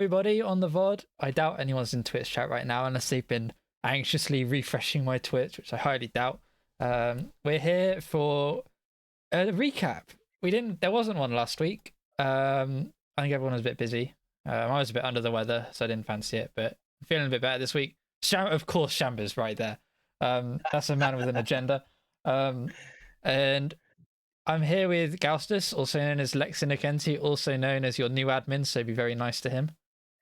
everybody on the VOD. I doubt anyone's in Twitch chat right now unless they've been anxiously refreshing my Twitch, which I highly doubt. We're here for a recap. There wasn't one last week. I think everyone was a bit busy. I was a bit under the weather, so I didn't fancy it, but I'm feeling a bit better this week. Of course, Shamba's right there. That's a man with an agenda. And I'm here with Gaustus, also known as Lexinakenti, also known as your new admin, so be very nice to him.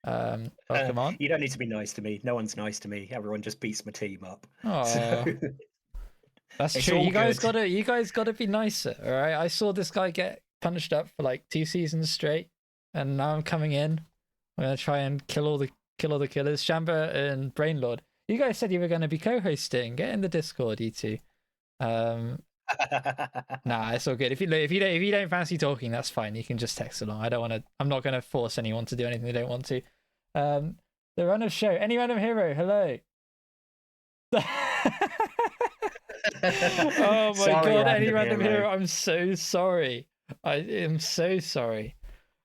Welcome on. You don't need to be nice to me. No one's nice to me. Everyone just beats my team up. So... That's it's true. You guys gotta be nicer, all right? I saw this guy get punished up for like 2 seasons straight, and now I'm coming in. I'm gonna try and kill all the killers. Shamba and Brainlord. You guys said you were gonna be co-hosting. Get in the Discord, you two. Nah, it's all good. If you don't fancy talking, that's fine. You can just text along. I'm not gonna force anyone to do anything they don't want to. The run of show. Any random hero? Hello. Oh my god, any random hero. I'm so sorry. I am so sorry.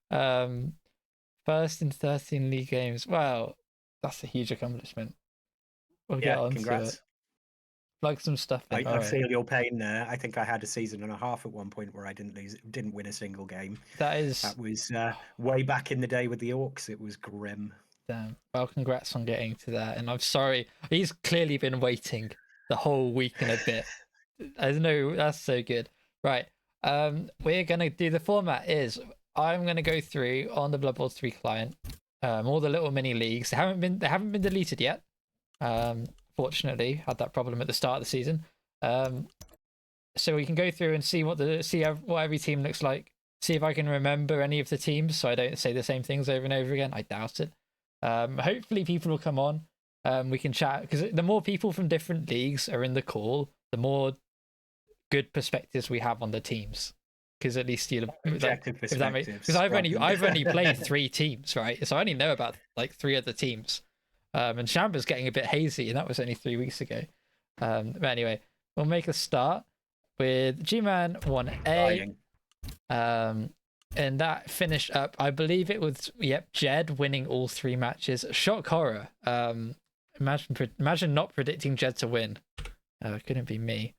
First in 13 league games. Wow, that's a huge accomplishment. We'll get on to it. Plug some stuff in. I feel your pain there. I think I had a season and a half at one point where I didn't win a single game. That was way back in the day with the Orcs. It was grim. Damn. Well, congrats on getting to that. And I'm sorry. He's clearly been waiting the whole week and a bit. I don't know. That's so good. Right. We're gonna do the format is I'm gonna go through on the Blood Bowl 3 client, all the little mini leagues. They haven't been deleted yet. Fortunately, had that problem at the start of the season. So we can go through and see what every team looks like. See if I can remember any of the teams, so I don't say the same things over and over again. I doubt it. Hopefully, people will come on. We can chat, because the more people from different leagues are in the call, the more good perspectives we have on the teams. Because at least because I've only played 3 teams, right? So I only know about like 3 other teams. And Shamba's getting a bit hazy, and that was only 3 weeks ago. But anyway, we'll make a start with Gman 1A. And that finished up, I believe it was, Jed winning all 3 matches. Shock horror. Imagine not predicting Jed to win. It couldn't be me.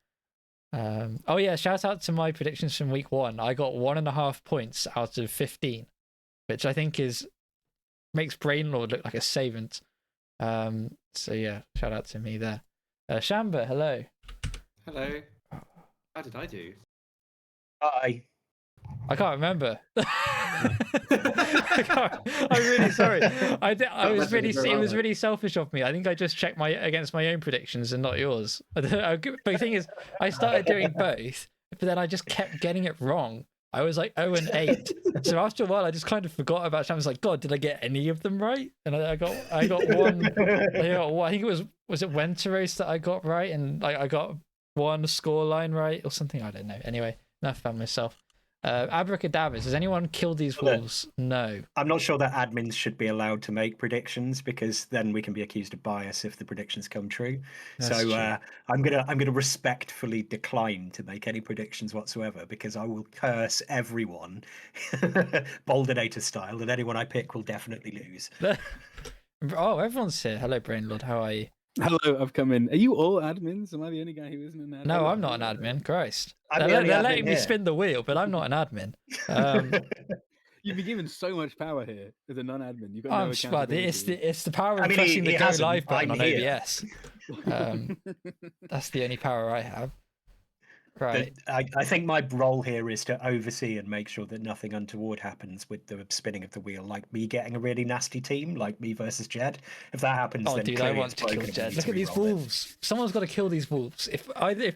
Oh yeah, shout out to my predictions from week 1. I got 1.5 points out of 15, which I think makes Brainlord look like a savant. So yeah, shout out to me there. Shamba, hello. Hello. How did I do? Hi. I can't remember. I'm really sorry. It was really selfish of me. I think I just checked against my own predictions and not yours. But the thing is, I started doing both, but then I just kept getting it wrong. I was like 0-8. So after a while, I just kind of forgot about it. I was like, God, did I get any of them right? And I got one. I think it was it Wenteros that I got right, and I got 1 scoreline right or something. I don't know. Anyway, enough about myself. Abracadabras, has anyone killed these wolves? No. I'm not sure that admins should be allowed to make predictions, because then we can be accused of bias if the predictions come true. That's true. I'm gonna respectfully decline to make any predictions whatsoever, because I will curse everyone, Boldinator style, and anyone I pick will definitely lose. Oh, everyone's here. Hello, Brainlord. How are you? Hello, I've come in. Are you all admins? Am I the only guy who isn't an admin? No, I'm not an admin. Christ. They're letting me spin the wheel, but I'm not an admin. You've been given so much power here as a non-admin. You've got no accountability. It's the power of pressing the go live button on OBS. That's the only power I have. Right. I think my role here is to oversee and make sure that nothing untoward happens with the spinning of the wheel, like me getting a really nasty team, like me versus Jed. If that happens, then dude, I want to kill Jed. Look at these wolves. Someone's got to kill these wolves. If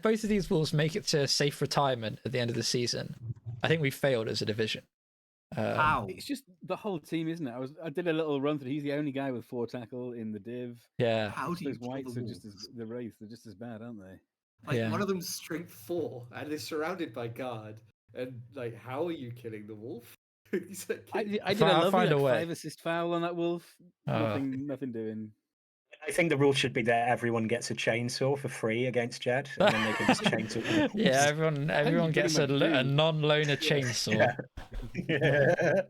both of these wolves make it to a safe retirement at the end of the season, I think we failed as a division. Wow. It's just the whole team, isn't it? I did a little run through. He's the only guy with 4 tackle in the div. Yeah. How do you those whites are just as the wraith? They're just as bad, aren't they? Like one of them's strength 4 and is surrounded by guard. And like, how are you killing the wolf? I did a lovely 5 assist foul on that wolf. Nothing doing. I think the rule should be that everyone gets a chainsaw for free against Jed, and then they can just chainsaw. Yeah, everyone gets a non-loner chainsaw. Yeah.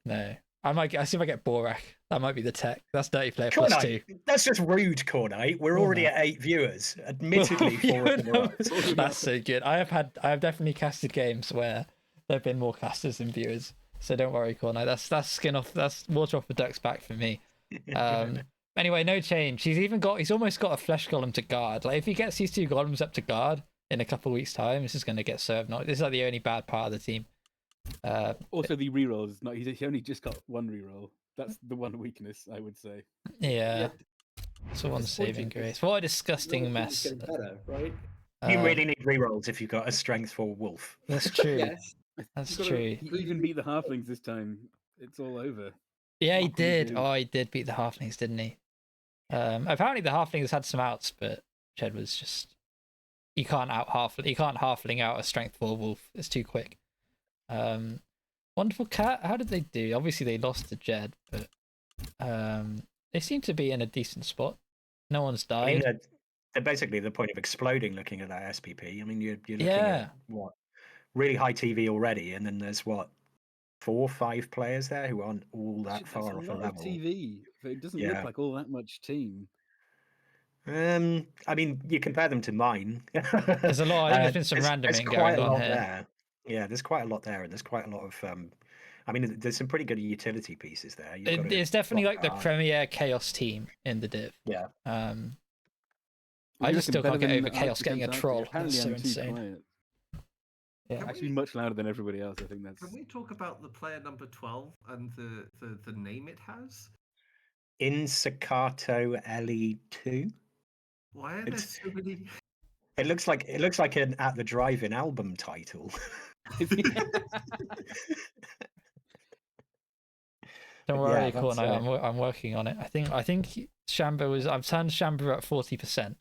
No. I see if I get Borak. That might be the tech. That's Dirty Player plus Cornite, 2. that's just rude, Cornite. We're already at 8 viewers. Admittedly, 4 of them are us. That's so good. I have definitely casted games where there've been more casters than viewers. So don't worry, Cornite. That's skin off. That's water off the duck's back for me. Anyway, no change. He's almost got a flesh golem to guard. Like if he gets these 2 golems up to guard in a couple of weeks' time, this is going to get served. This is like the only bad part of the team. Also, the rerolls. Not he only just got 1 reroll. That's the one weakness, I would say. Yeah. It's the one saving grace. What a disgusting mess. Getting better, right? You really need rerolls if you've got a strength 4 wolf. That's true. Yes. That's true. He even beat the halflings this time. It's all over. Yeah, he What can you did. do? Oh, he did beat the halflings, didn't he? Apparently the halflings had some outs, but Jed was just you can't halfling out a strength 4 wolf. It's too quick. Wonderful Cat. How did they do? Obviously they lost to Jed, but they seem to be in a decent spot. No one's I mean, died. they're basically the point of exploding looking at that SPP. I mean, you're looking Yeah. at what really high TV already, and then there's what 4 or 5 players there who aren't all that That's far a off a lot of level. TV. But it doesn't Yeah. look like all that much team. I mean, you compare them to mine. There's a lot. I think there's been some there's randoming quite going a on lot here. there. Yeah, there's quite a lot there, and there's quite a lot of. I mean, there's some pretty good utility pieces there. It's definitely like the premier chaos team in the div. Yeah. I just still can't get over Arc chaos getting a against troll. Arctic. Apparently, That's so I'm too insane. quiet. Yeah. Actually, much louder than everybody else. I think that's. Can we talk about the player number 12 and the name it has? Insacato LE2. Why are there so many? It looks like an At the Drive-In album title. Don't worry, Yeah, that's, Corno. I'm working on it. I think Shamba was. I've turned Shamba at 40%.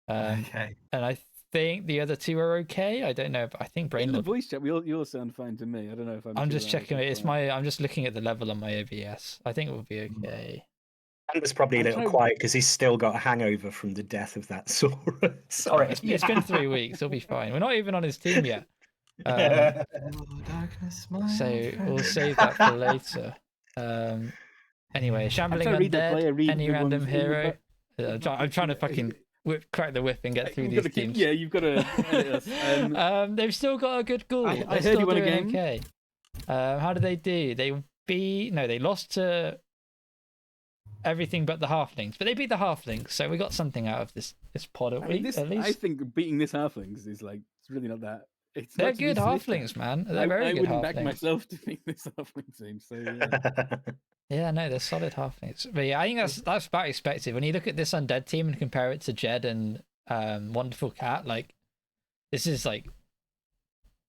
Okay. And I think the other 2 are okay. I don't know, but I think In the Brainlord. voice chat, you all sound fine to me. I don't know if I'm too just loud checking or it. It's quiet. I'm just looking at the level on my OBS. I think it will be okay. And it's probably a I'm little trying- quiet because he's still got a hangover from the death of that Sora. Sorry. It's been 3 weeks. He'll be fine. We're not even on his team yet. Oh, darkness, my So old we'll friend. save that for later. Anyway, I'm Shambling trying to read the Undead, player, read any the random ones in the hero. back. I'm trying to fucking crack the whip and get through You've these gotta keep- teams. Yeah, you've got to edit us. They've still got a good goal. I They're heard still you won a doing game. Okay. How did they do? They lost to everything but the halflings, but they beat the halflings, so we got something out of this pod at least. I think beating this halflings is like it's really not that. It's They're not to be good sniffed at. halflings, man. They're very I good wouldn't back halflings. myself to beat this halfling team. So yeah. Yeah, no, they're solid halflings. But yeah, I think that's about expected. When you look at this undead team and compare it to Jed and Wonderful Cat, like this is like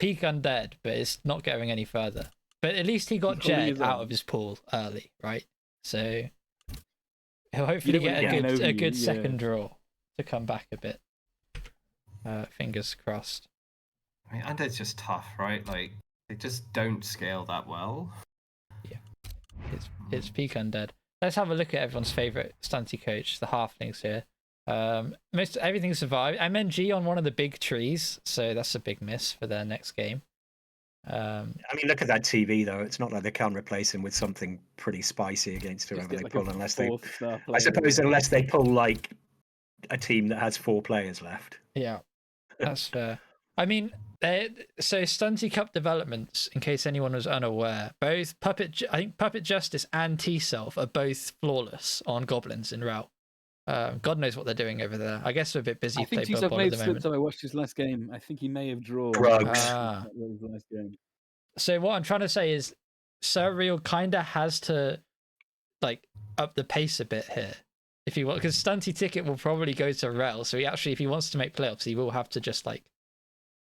peak undead, but it's not going any further. But at least he got He's holding Jed his out own. of his pool early, right? So he'll hopefully don't want get to get over a you, good yeah. second draw to come back a bit. Fingers crossed. I mean, Undead's just tough, right? Like, they just don't scale that well. It's peak undead. Let's have a look at everyone's favorite stunty coach, the halflings here. Most everything survived. MNG on one of the big trees, so that's a big miss for their next game. I mean, look at that TV though. It's not like they can't replace him with something pretty spicy against Just whoever get they like pull, a unless they. 4-star I player. suppose unless they pull like a team that has 4 players left. Yeah, that's fair. I mean, so Stunty Cup developments, in case anyone was unaware, both I think Puppet Justice and T-Self are both flawless on Goblins in Route. God knows what they're doing over there. I guess they're a bit busy I think playing Blood T-Self Bowl may at have the slipped moment. up. I watched his last game. I think he may have drawn. Drugs. Ah. That was the last game. So what I'm trying to say is Surreal kind of has to like up the pace a bit here. If he because Stunty Ticket will probably go to Rel, so he actually, if he wants to make playoffs, he will have to just like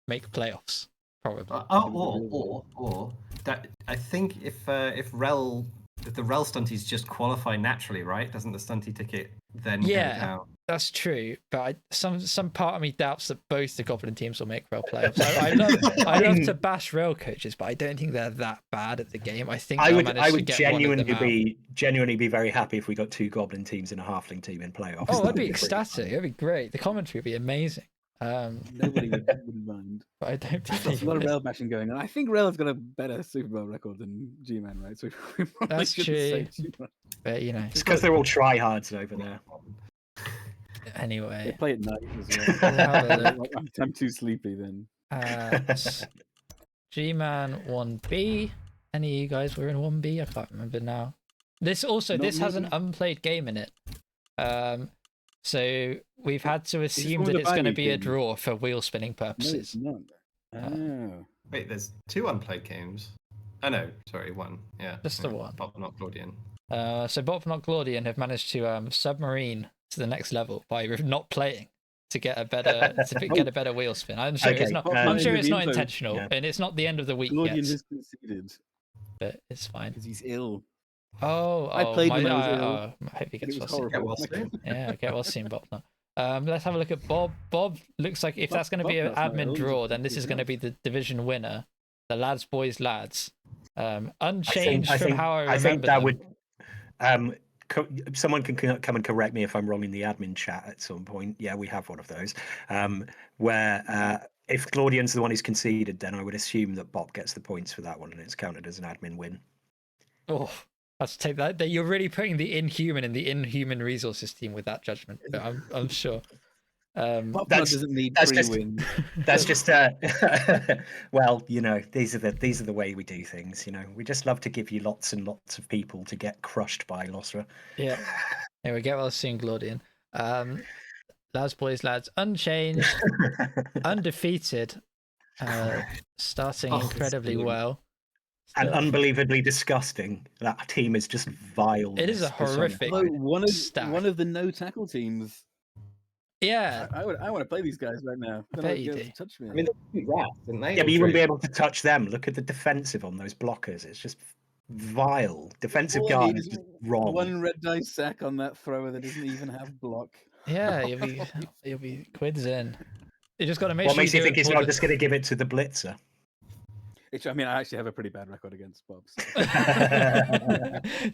make playoffs, probably. Or that I think if the Rel stunties just qualify naturally, right? Doesn't the stunty ticket then go Yeah. down? That's true, but some part of me doubts that both the Goblin teams will make Rel playoffs. I love to bash Rel coaches, but I don't think they're that bad at the game. I think I they'll would manage to get one of them out. genuinely be very happy if we got 2 Goblin teams and a Halfling team in playoffs. Oh, that'd be pretty fun. ecstatic. That'd be great. The commentary would be amazing. Nobody would mind. But I don't There's believe a lot of it. rail bashing going on. I think Rail's got a better Super Bowl record than G-Man, right? So we probably That's shouldn't say true. too much. But you know, It's because they're all tryhards over there. They anyway. play at night as We'll have a well. look. I'm too sleepy then. G-Man 1B. Any of you guys were in 1B? I can't remember now. This has an unplayed game in it. So we've had to assume one that of the it's going to value be a games? draw for wheel spinning No, it's purposes. not. Oh. Wait, there's 2 unplayed games. Oh no, sorry, 1. Yeah. Just the one. Bob, not Claudian. So Bob not Claudian have managed to submarine to the next level by not playing to get a better get a better wheel spin. I'm sure it's Okay, not. Bob I'm might sure have it's the not info. intentional, Yeah. and it's not the end of the week Claudian yet. has conceded But it's fine. because he's ill. I played when I was ill, I hope he But gets it well was soon. horrible. Get well soon. Yeah, okay, well soon, Bob. No. Let's have a look at Bob. Bob looks like if that's going to be an Bob's not admin ill, draw, he's then this just is going to be the division winner, the lads, boys, lads. Unchanged I from think, how I I think remember that them. would. Someone can come and correct me if I'm wrong in the admin chat at some point. Yeah, we have one of those. Where if Claudian's the one who's conceded, then I would assume that Bob gets the points for that one, and it's counted as an admin win. Oh, let's take that. You're really putting the inhuman in the inhuman resources team with that judgment. But I'm sure. Bob That's- doesn't need that's free just- wins. That's just well, these are the way we do things. We just love to give you lots and lots of people to get crushed by Losra. Yeah. There we go. Well soon, Claudian. Lads, boys, lads, unchanged, undefeated, starting Oh, incredibly this team. well. And unbelievably disgusting. That team is just vile. It is a horrific Although one stack. of the no tackle teams, Yeah, I want to play these guys right now. I They're bet not you gonna do. touch me. I mean, they beat rats, didn't they? Yeah, but you Or wouldn't be three? able to touch them. Look at the defensive on those blockers. It's just vile. Defensive All I guard need is is just wrong. one red dice sack on that thrower that doesn't even have block. yeah, you'll be quids in. You just got to make What sure makes you do think it he's for not the- just going to give it to the blitzer? I mean, I actually have a pretty bad record against Bob. So.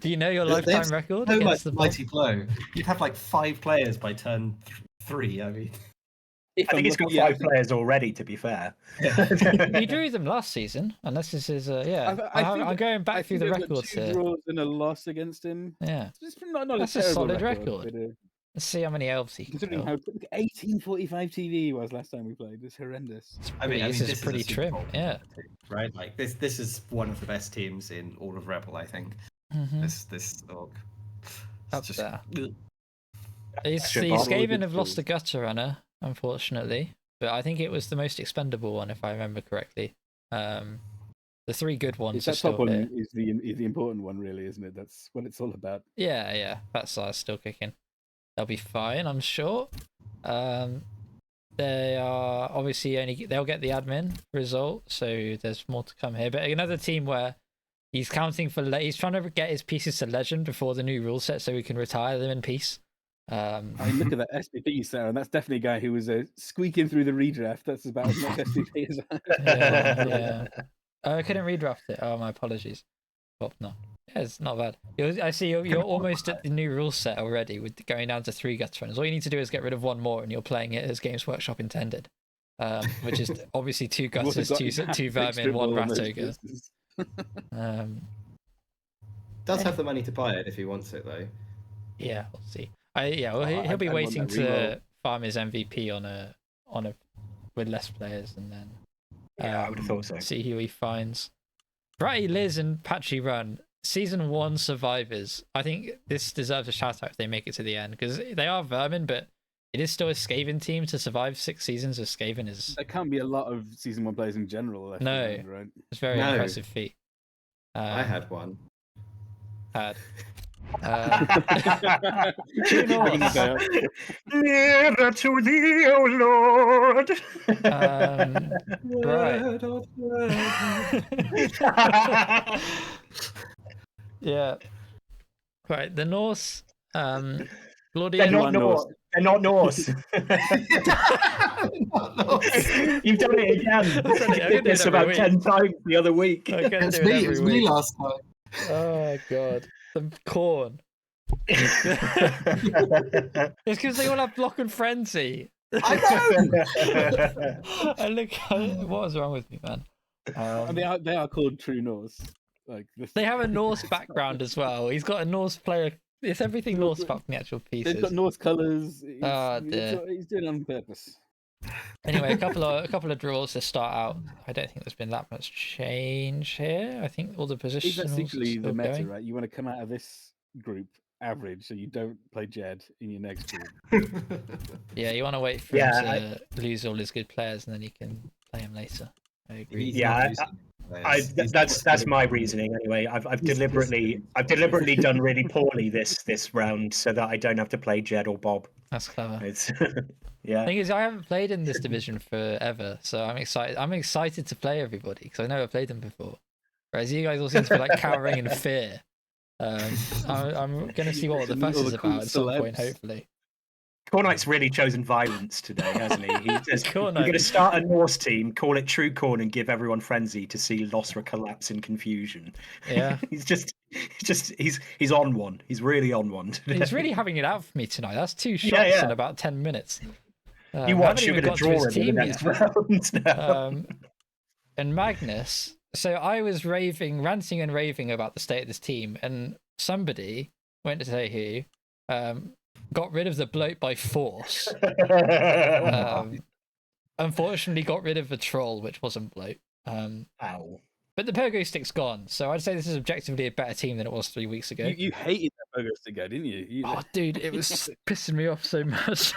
Do you know your They lifetime have record So much against the Bob? mighty blow. You'd have like 5 players by turn 3. I mean, If I think I'm he's got lucky, yeah, 5 players already, to be fair. You drew them last season, unless this is yeah. I think- I'm going back I through think the I've got records 2 here. draws and a loss against him. Yeah, It's not That's a a terrible solid record. record. But, let's see how many elves he can considering kill. how 1845 TV was last time we played, it's horrendous. This is pretty Super trim. Bowl Yeah. team, right? Like this is one of the best teams in all of Rebel, I think. Mhm. This org. It's Up just- there. Ugh. The Shit, Bob. Skaven have lost a gutter runner, unfortunately, but I think it was the most expendable one, if I remember correctly. The 3 good ones It's are that still top one here. is the important one, really, isn't it? That's what it's all about. Yeah, that's still kicking. They'll be fine, I'm sure. They are obviously they'll get the admin result, so there's more to come here. But another team where he's counting for he's trying to get his pieces to legend before the new rule set, so he can retire them in peace. I mean, look at that SPP, Sarah, and that's definitely a guy who was squeaking through the redraft. That's about as much SPP as I yeah. I couldn't redraft it. Oh, my apologies. Bob, no. Yeah, it's not bad. I see you're almost at the new rule set already with going down to 3 gutter runners. All you need to do is get rid of 1 more, and you're playing it as Games Workshop intended, which is obviously 2 We've also gutters, got 2 extra vermin, 1 ball on rat those ogre. pieces. Does have the money to buy it if he wants it though. Yeah, we'll see. He'll be I'd want waiting that to reroll. farm his MVP on a with less players, and then Yeah, I would have thought so. see who he finds. Bratty Liz and Patchy Run, season 1 survivors. I think this deserves a shout out if they make it to the end, because they are vermin, but it is still a Skaven team to survive 6 seasons of Skaven is There can't be a lot of season 1 players in general left. No. around, right? a very No. impressive feat. I had one. Had. Two North. Nearer to thee, O Lord. Right. Yeah. Right. The Norse. They're Claudian. not Norse. They're not Norse. You've done it again. I I did did this it every about week. 10 times the other week. I can It's do me. it It was every me week. last time. Oh god. The corn. It's because they all have block and frenzy. I know. I look. What was wrong with me, man? And they are called True Norse. Like They have a Norse background as well. He's got a Norse player. It's everything Norse apart from the actual They've pieces. got Norse colours. Oh, dear. He's doing it on purpose. Anyway, a couple of draws to start out. I don't think there's been that much change here. I think all the positions. That's literally the meta, going. right? You want to come out of this group average, so you don't play Jed in your next group. Yeah, you want to wait for him to lose all his good players, and then you can play him later. I agree. That's my reasoning anyway. I've deliberately done really poorly this round so that I don't have to play Jed or Bob. That's clever. It's yeah. Thing is, I haven't played in this division forever, so I'm excited. I'm excited to play everybody because I never played them before. Whereas you guys all seem to be like cowering in fear. I'm gonna see what the fuss is about at some point, hopefully. Cornite's really chosen violence today, hasn't he? He says, "You're Cornite. going to start a Norse team, call it True Corn, and give everyone frenzy to see Losra collapse in confusion." Yeah, he's on one. He's really on one today. he's really having it out for me tonight. That's 2 shots in about 10 minutes. You watch, you're going to draw him in the next round now. And Magnus. So I was ranting and raving about the state of this team, and somebody went to say who. Got rid of the bloat by force. Unfortunately, got rid of the troll, which wasn't bloat. Ow. But the pogo stick's gone, so I'd say this is objectively a better team than it was 3 weeks ago. You hated that pogo stick guy, didn't you? Oh, dude, it was pissing me off so much.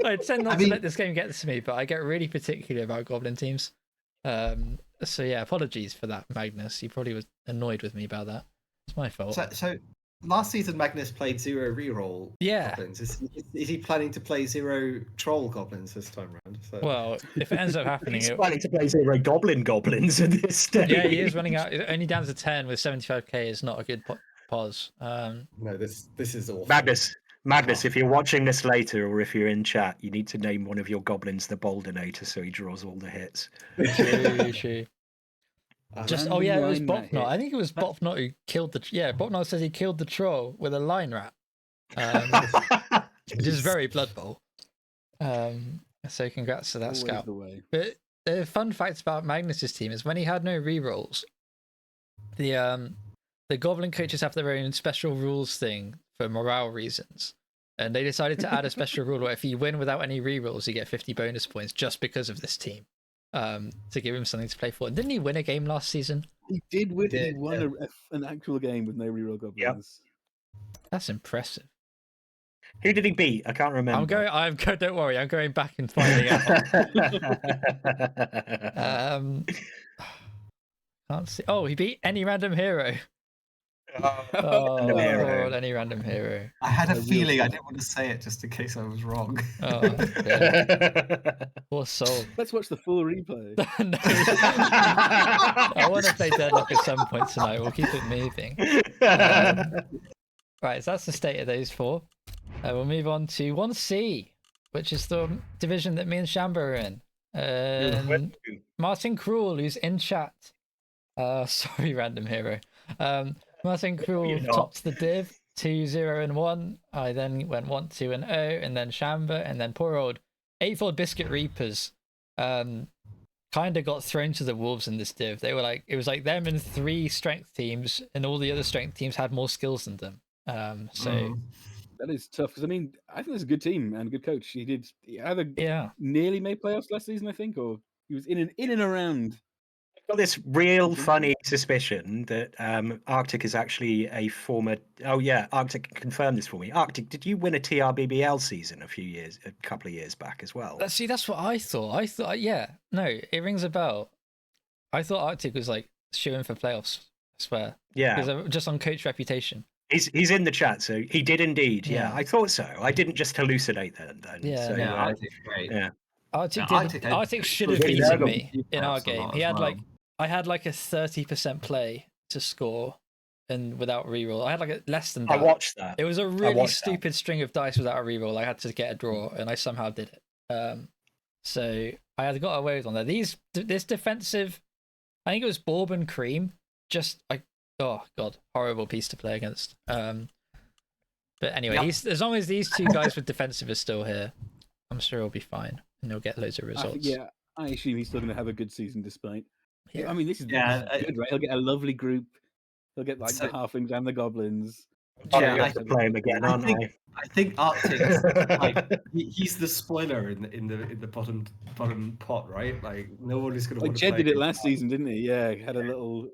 I'd tend not to let this game get to me, but I get really particular about goblin teams. So yeah, apologies for that, Magnus. You probably was annoyed with me about that. It's my fault. So last season, Magnus played 0 reroll goblins. Is he planning to play 0 troll goblins this time around? So... Well, if it ends up happening... He's planning to play 0 goblins at this stage. Yeah, he is running out. Only down to 10 with 75k is not a good pause. No, this is awful. Magnus, if you're watching this later or if you're in chat, you need to name one of your goblins the Boldinator so he draws all the hits. True. It was Bopnot. I think it was Bopnot who killed the. Yeah, Bopnot says he killed the troll with a line rat, which is very Blood Bowl. So congrats to that Always scout. the way. But the fun fact about Magnus's team is when he had no rerolls, the Goblin coaches have their own special rules thing for morale reasons, and they decided to add a special rule where if you win without any rerolls, you get 50 bonus points just because of this team. To give him something to play for. Didn't he win a game last season? He did win. He won an actual game with no reroll goblins. That's impressive. Who did he beat? I can't remember. Don't worry, I'm going back and finding out. Can't see. Oh, he beat any random hero. Any random hero. I had a feeling I didn't want to say it just in case I was wrong. Oh, poor soul. Let's watch the full replay. No. I want to play Deadlock at some point tonight. We'll keep it moving. Right, so that's the state of those 4. We'll move on to 1C, which is the division that me and Shamba are in. And Martin Cruel, who's in chat. Sorry, random hero. Martin Cruel topped the div 2-0-1. I then went 1-2-0, and then Shamba, and then poor old Eightfold Biscuit Reapers kind of got thrown to the wolves in this div. They were it was like them and 3 strength teams, and all the other strength teams had more skills than them. That is tough because I think it's a good team and a good coach. He either nearly made playoffs last season, I think, or he was in and around. Got this real funny suspicion that Arctic is actually a former. Oh yeah, Arctic confirmed this for me. Arctic, did you win a TRBBL season a couple of years back as well? See, that's what I thought. No, it rings a bell. I thought Arctic was shooing for playoffs. I swear. Yeah, because just on coach reputation. He's in the chat, so he did indeed. Yeah, I thought so. I didn't just hallucinate then. Yeah, so, Arctic's great. Yeah, Arctic should have beaten me in our game. He had I had a 30% play to score, and without reroll, I had less than that. I watched that. It was a really stupid string of dice without a reroll. I had to get a draw, and I somehow did it. So I had got away with on there. This defensive, I think it was Bourbon Cream. Oh god, horrible piece to play against. But anyway, as long as these 2 guys with defensive are still here, I'm sure he'll be fine and he'll get loads of results. I assume he's still going to have a good season despite. Yeah. I mean, this is good, right? He'll get a lovely group. He'll get like the halflings and the goblins. I have to play him again, aren't I? I think Arctic's like he's the spoiler in the bottom pot, right? Like no one is going to. Like Jed did it last season, didn't he? Yeah, he had a little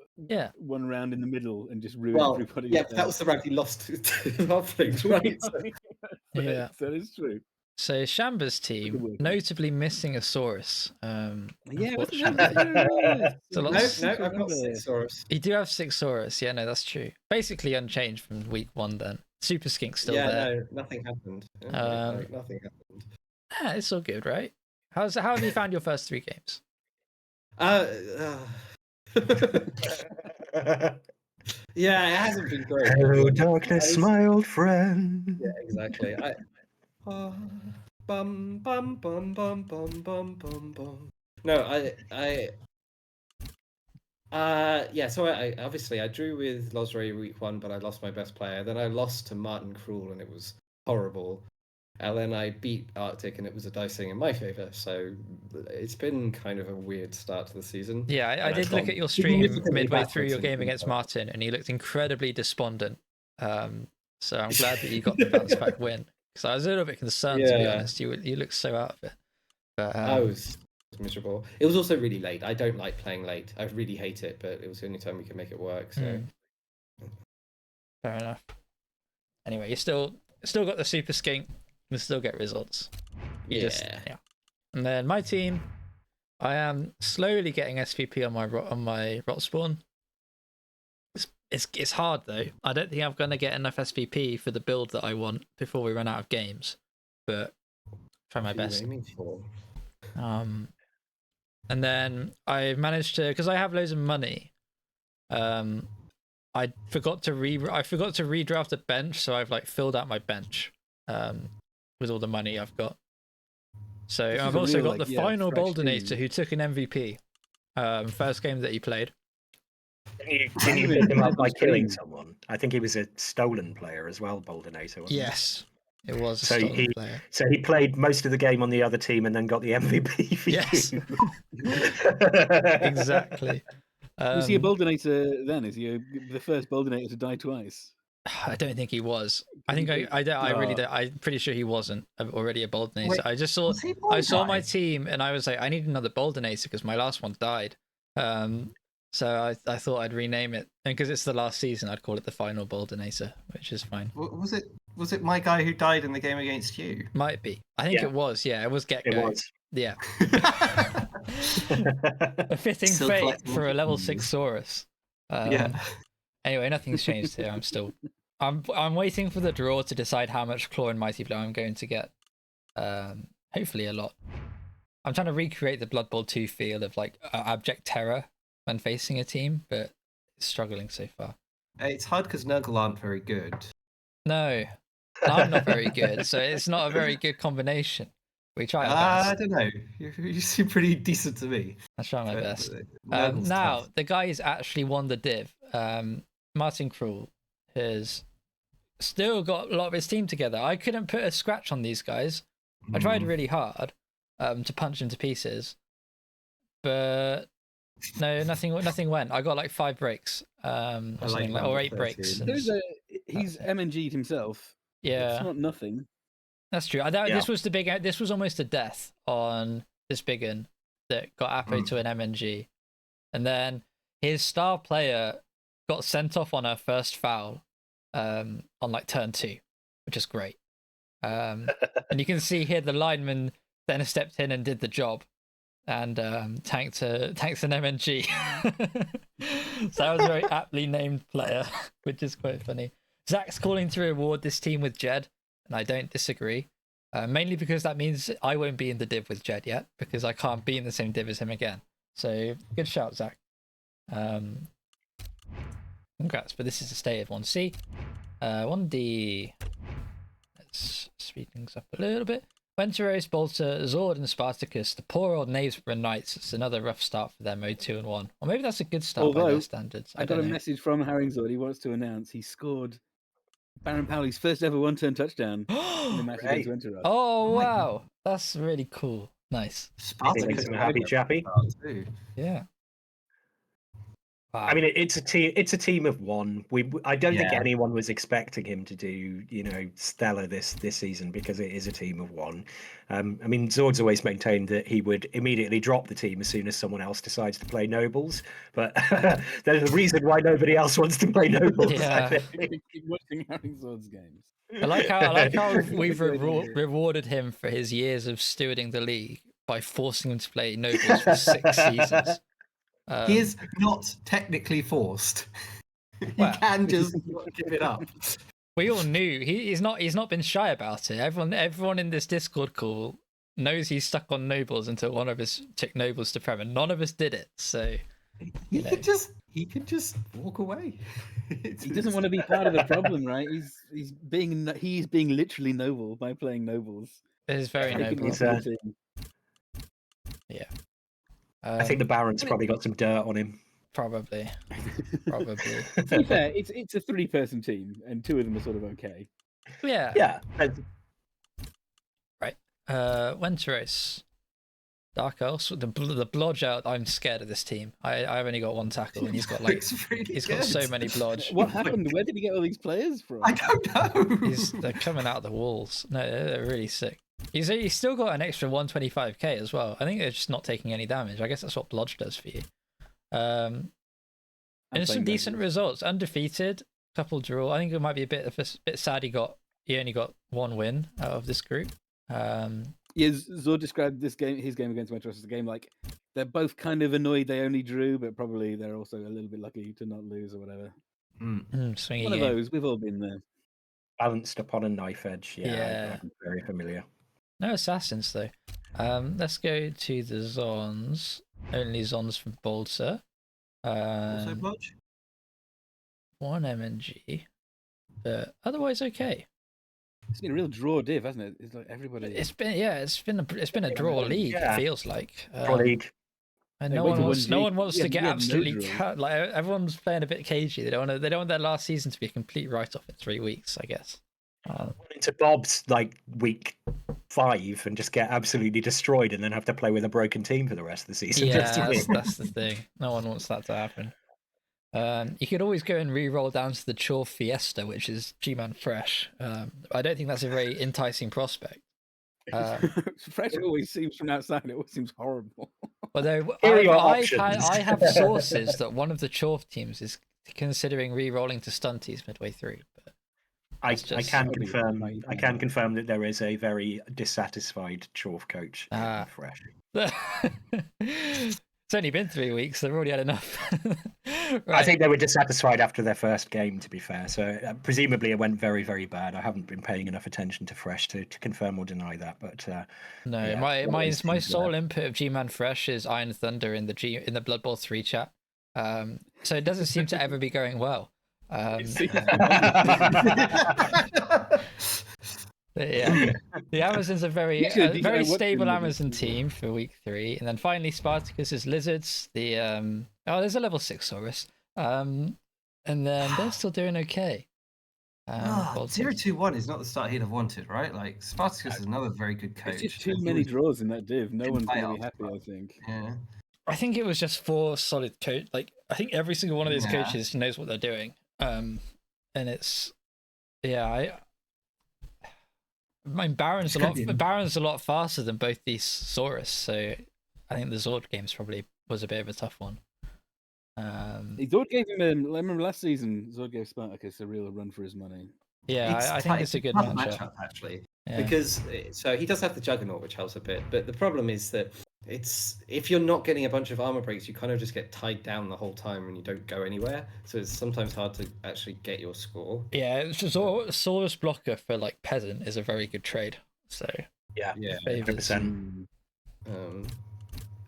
one round in the middle and just ruined everybody. Yeah, that was the round he lost to Halflings, right? Yeah, that is true. So Shamba's team, notably missing a Saurus. Yeah, no, I've got 6 Saurus. You do have 6 Saurus. Yeah, no, that's true. Basically unchanged from week 1 then. Super Skink's still there. No, nothing happened. Nothing happened. Yeah, it's all good, right? How have you found your first 3 games? Yeah, it hasn't been great. Hello, darkness, my old friend. Yeah, exactly. Bum bum bum bum bum bum bum bum. No, so I obviously I drew with Losray week 1, but I lost my best player. Then I lost to Martin Krul, and it was horrible. And then I beat Arctic, and it was a dicing in my favor. So it's been kind of a weird start to the season. Yeah, I did look at your stream midway through your game against Martin, and he looked incredibly despondent. So I'm glad that you got the bounce back win. Because I was a little bit concerned, to be honest. You looked so out of it. But I was miserable. It was also really late. I don't like playing late. I really hate it, but it was the only time we could make it work. So fair enough. Anyway, you still got the Super Skink. You can still get results. Yeah. And then my team, I am slowly getting SVP on my rot spawn. It's hard though. I don't think I'm gonna get enough SVP for the build that I want before we run out of games. But try my best. And then I managed to, because I have loads of money. I forgot to redraft a bench, so I've like filled out my bench. With all the money I've got. So I've also got the final Boldenator who took an MVP. First game that he played. Didn't you pick him up by killing someone? I think he was a stolen player as well, Boldenator, wasn't Yes. It was a stolen player. So he played most of the game on the other team and then got the MVP for you. Exactly. Was he a Boldenator then? Is he the first Boldenator to die twice? I don't think he was. I think I really don't. I'm pretty sure he wasn't already a Boldenator. Wait, I just saw my team and I was like, I need another Boldenator because my last one died. So I thought I'd rename it, and because it's the last season, I'd call it the final Boldenator, which is fine. Was it my guy who died in the game against you? Might be. I think it was. Yeah, it was Get-Go. It was. Yeah. A fitting fate for a level 6 Saurus. Anyway, nothing's changed here. I'm waiting for the draw to decide how much Claw and Mighty Blow I'm going to get. Hopefully a lot. I'm trying to recreate the Blood Bowl 2 feel of like abject terror when facing a team, but it's struggling so far. It's hard because Nurgle aren't very good. No, I'm not very good, so it's not a very good combination. We try our best. I don't know. You seem pretty decent to me. I try my best. Now, the guy who's actually won the div, Martin Krul, has still got a lot of his team together. I couldn't put a scratch on these guys. I tried really hard to punch them to pieces, but no, nothing went. I got like 5 breaks, or 8 breaks. He's MNG'd himself. Yeah, it's not nothing. That's true. This was This was almost a death on this big un that got Apo to an MNG, and then his star player got sent off on her first foul on like turn 2, which is great. And you can see here the lineman then stepped in and did the job and tanked an MNG. So that was a very aptly named player, which is quite funny. Zach's calling to reward this team with Jed, and I don't disagree. Mainly because that means I won't be in the div with Jed yet, because I can't be in the same div as him again. So good shout, Zach. Congrats, but this is the state of 1C. 1D. Let's speed things up a little bit. Wenteros, Bolter, Zord, and Spartacus. The poor old Knavesborough Knights. It's another rough start for them, 0-2 and 1. Or maybe that's a good start by their standards. I got a message from Harringzord. He wants to announce he scored Baron Powley's first ever one-turn touchdown in the match against Wenteros. Oh, wow. That's really cool. Nice. It makes him a happy chappy. Yeah. Wow. I mean, it's a team of one. I don't think Yeah. anyone was expecting him to do, stellar this season, because it is a team of one. I mean, Zord's always maintained that he would immediately drop the team as soon as someone else decides to play nobles. But there's a reason why nobody else wants to play nobles. Yeah. I think. Keep watching Harry Sword's games. I like how we've Good idea. rewarded him for his years of stewarding the league by forcing him to play nobles for 6 seasons. He is not technically forced. He Well- can just not give it up. We all knew he's not been shy about it. Everyone in this Discord call knows he's stuck on nobles until one of us took nobles to prem, and none of us did it. So He could just walk away. He doesn't want to be part of the problem, right? He's being literally noble by playing nobles. it is very Taking noble. it to the team. Yeah. I think the Baron's probably got some dirt on him. Probably. To be fair, it's a 3-person team, and 2 of them are sort of okay. Yeah. Yeah. Right. Wenteros. Dark Elves. The blodge out. I'm scared of this team. I've only got 1 tackle, and he's got like he's got so many blodge. What happened? Where did he get all these players from? I don't know. They're coming out of the walls. No, they're really sick. He's still got an extra 125k as well. I think they're just not taking any damage. I guess that's what blodge does for you. And some decent results. Undefeated, couple draw. I think it might be a bit sad he only got 1 win out of this group. Yeah, Zord described his game against Metros as a game like they're both kind of annoyed they only drew, but probably they're also a little bit lucky to not lose or whatever. Swinging One of those. We've all been there. Balanced upon a knife edge. Yeah. I'm very familiar. No assassins though. Let's go to the Zons. Only Zons from Bolter. Also blodge? 1 MNG, but otherwise okay. It's been a real draw div, hasn't it? It's like everybody. It's been a draw league. Yeah. It feels like. League. And Hey, no wait one till wants 1G. to get We had no absolutely draws. like everyone's playing a bit cagey. They don't want their last season to be a complete write off in 3 weeks. I guess. Into Bob's like week 5 and just get absolutely destroyed, and then have to play with a broken team for the rest of the season. Yeah, just to win. that's the thing. No one wants that to happen. You could always go and re-roll down to the Chore Fiesta, which is Gman Fresh. I don't think that's a very enticing prospect. Fresh always seems from outside. It always seems horrible. Although Here are your I options. have sources that one of the Chore teams is considering re-rolling to Stunties midway through. But I just- can That'll be confirm. amazing. I can confirm that there is a very dissatisfied Chorf coach in Ah. Fresh. it's only been 3 weeks. They've already had enough. I Right. think they were dissatisfied after their first game, to be fair. So presumably it went very, very bad. I haven't been paying enough attention to Fresh to confirm or deny that. But No, yeah, my always my seems sole input of Gman Fresh is Iron Thunder in the Blood Bowl 3 chat. So it doesn't seem to ever be going well. Yeah, the Amazons are very Actually, did you very know what stable team Amazon it is? team for week 3, and then finally Spartacus is Lizards. The there's a level 6 Saurus, and then they're still doing okay. Baltics. 0-2-1 is not the start he'd have wanted, right? Like Spartacus is another very good coach. It's just too and he many was- draws in that div. No one's going to be playoffs, happy, but- I think. Yeah. I think it was just 4 solid coach. Like I think every single one of these Yeah. coaches knows what they're doing. And it's I mean Baron's a lot faster than both these Saurus, so I think the Zord games probably was a bit of a tough one. Zord gave him I remember last season, Zord gave Spartacus a real run for his money. Yeah, I think it's a good tough matchup. actually. Yeah. Because so he does have the Juggernaut, which helps a bit, but the problem is that if you're not getting a bunch of armor breaks, you kind of just get tied down the whole time and you don't go anywhere. So it's sometimes hard to actually get your score. Yeah, it's just Saurus blocker for like peasant is a very good trade. So yeah, Yeah. 100%.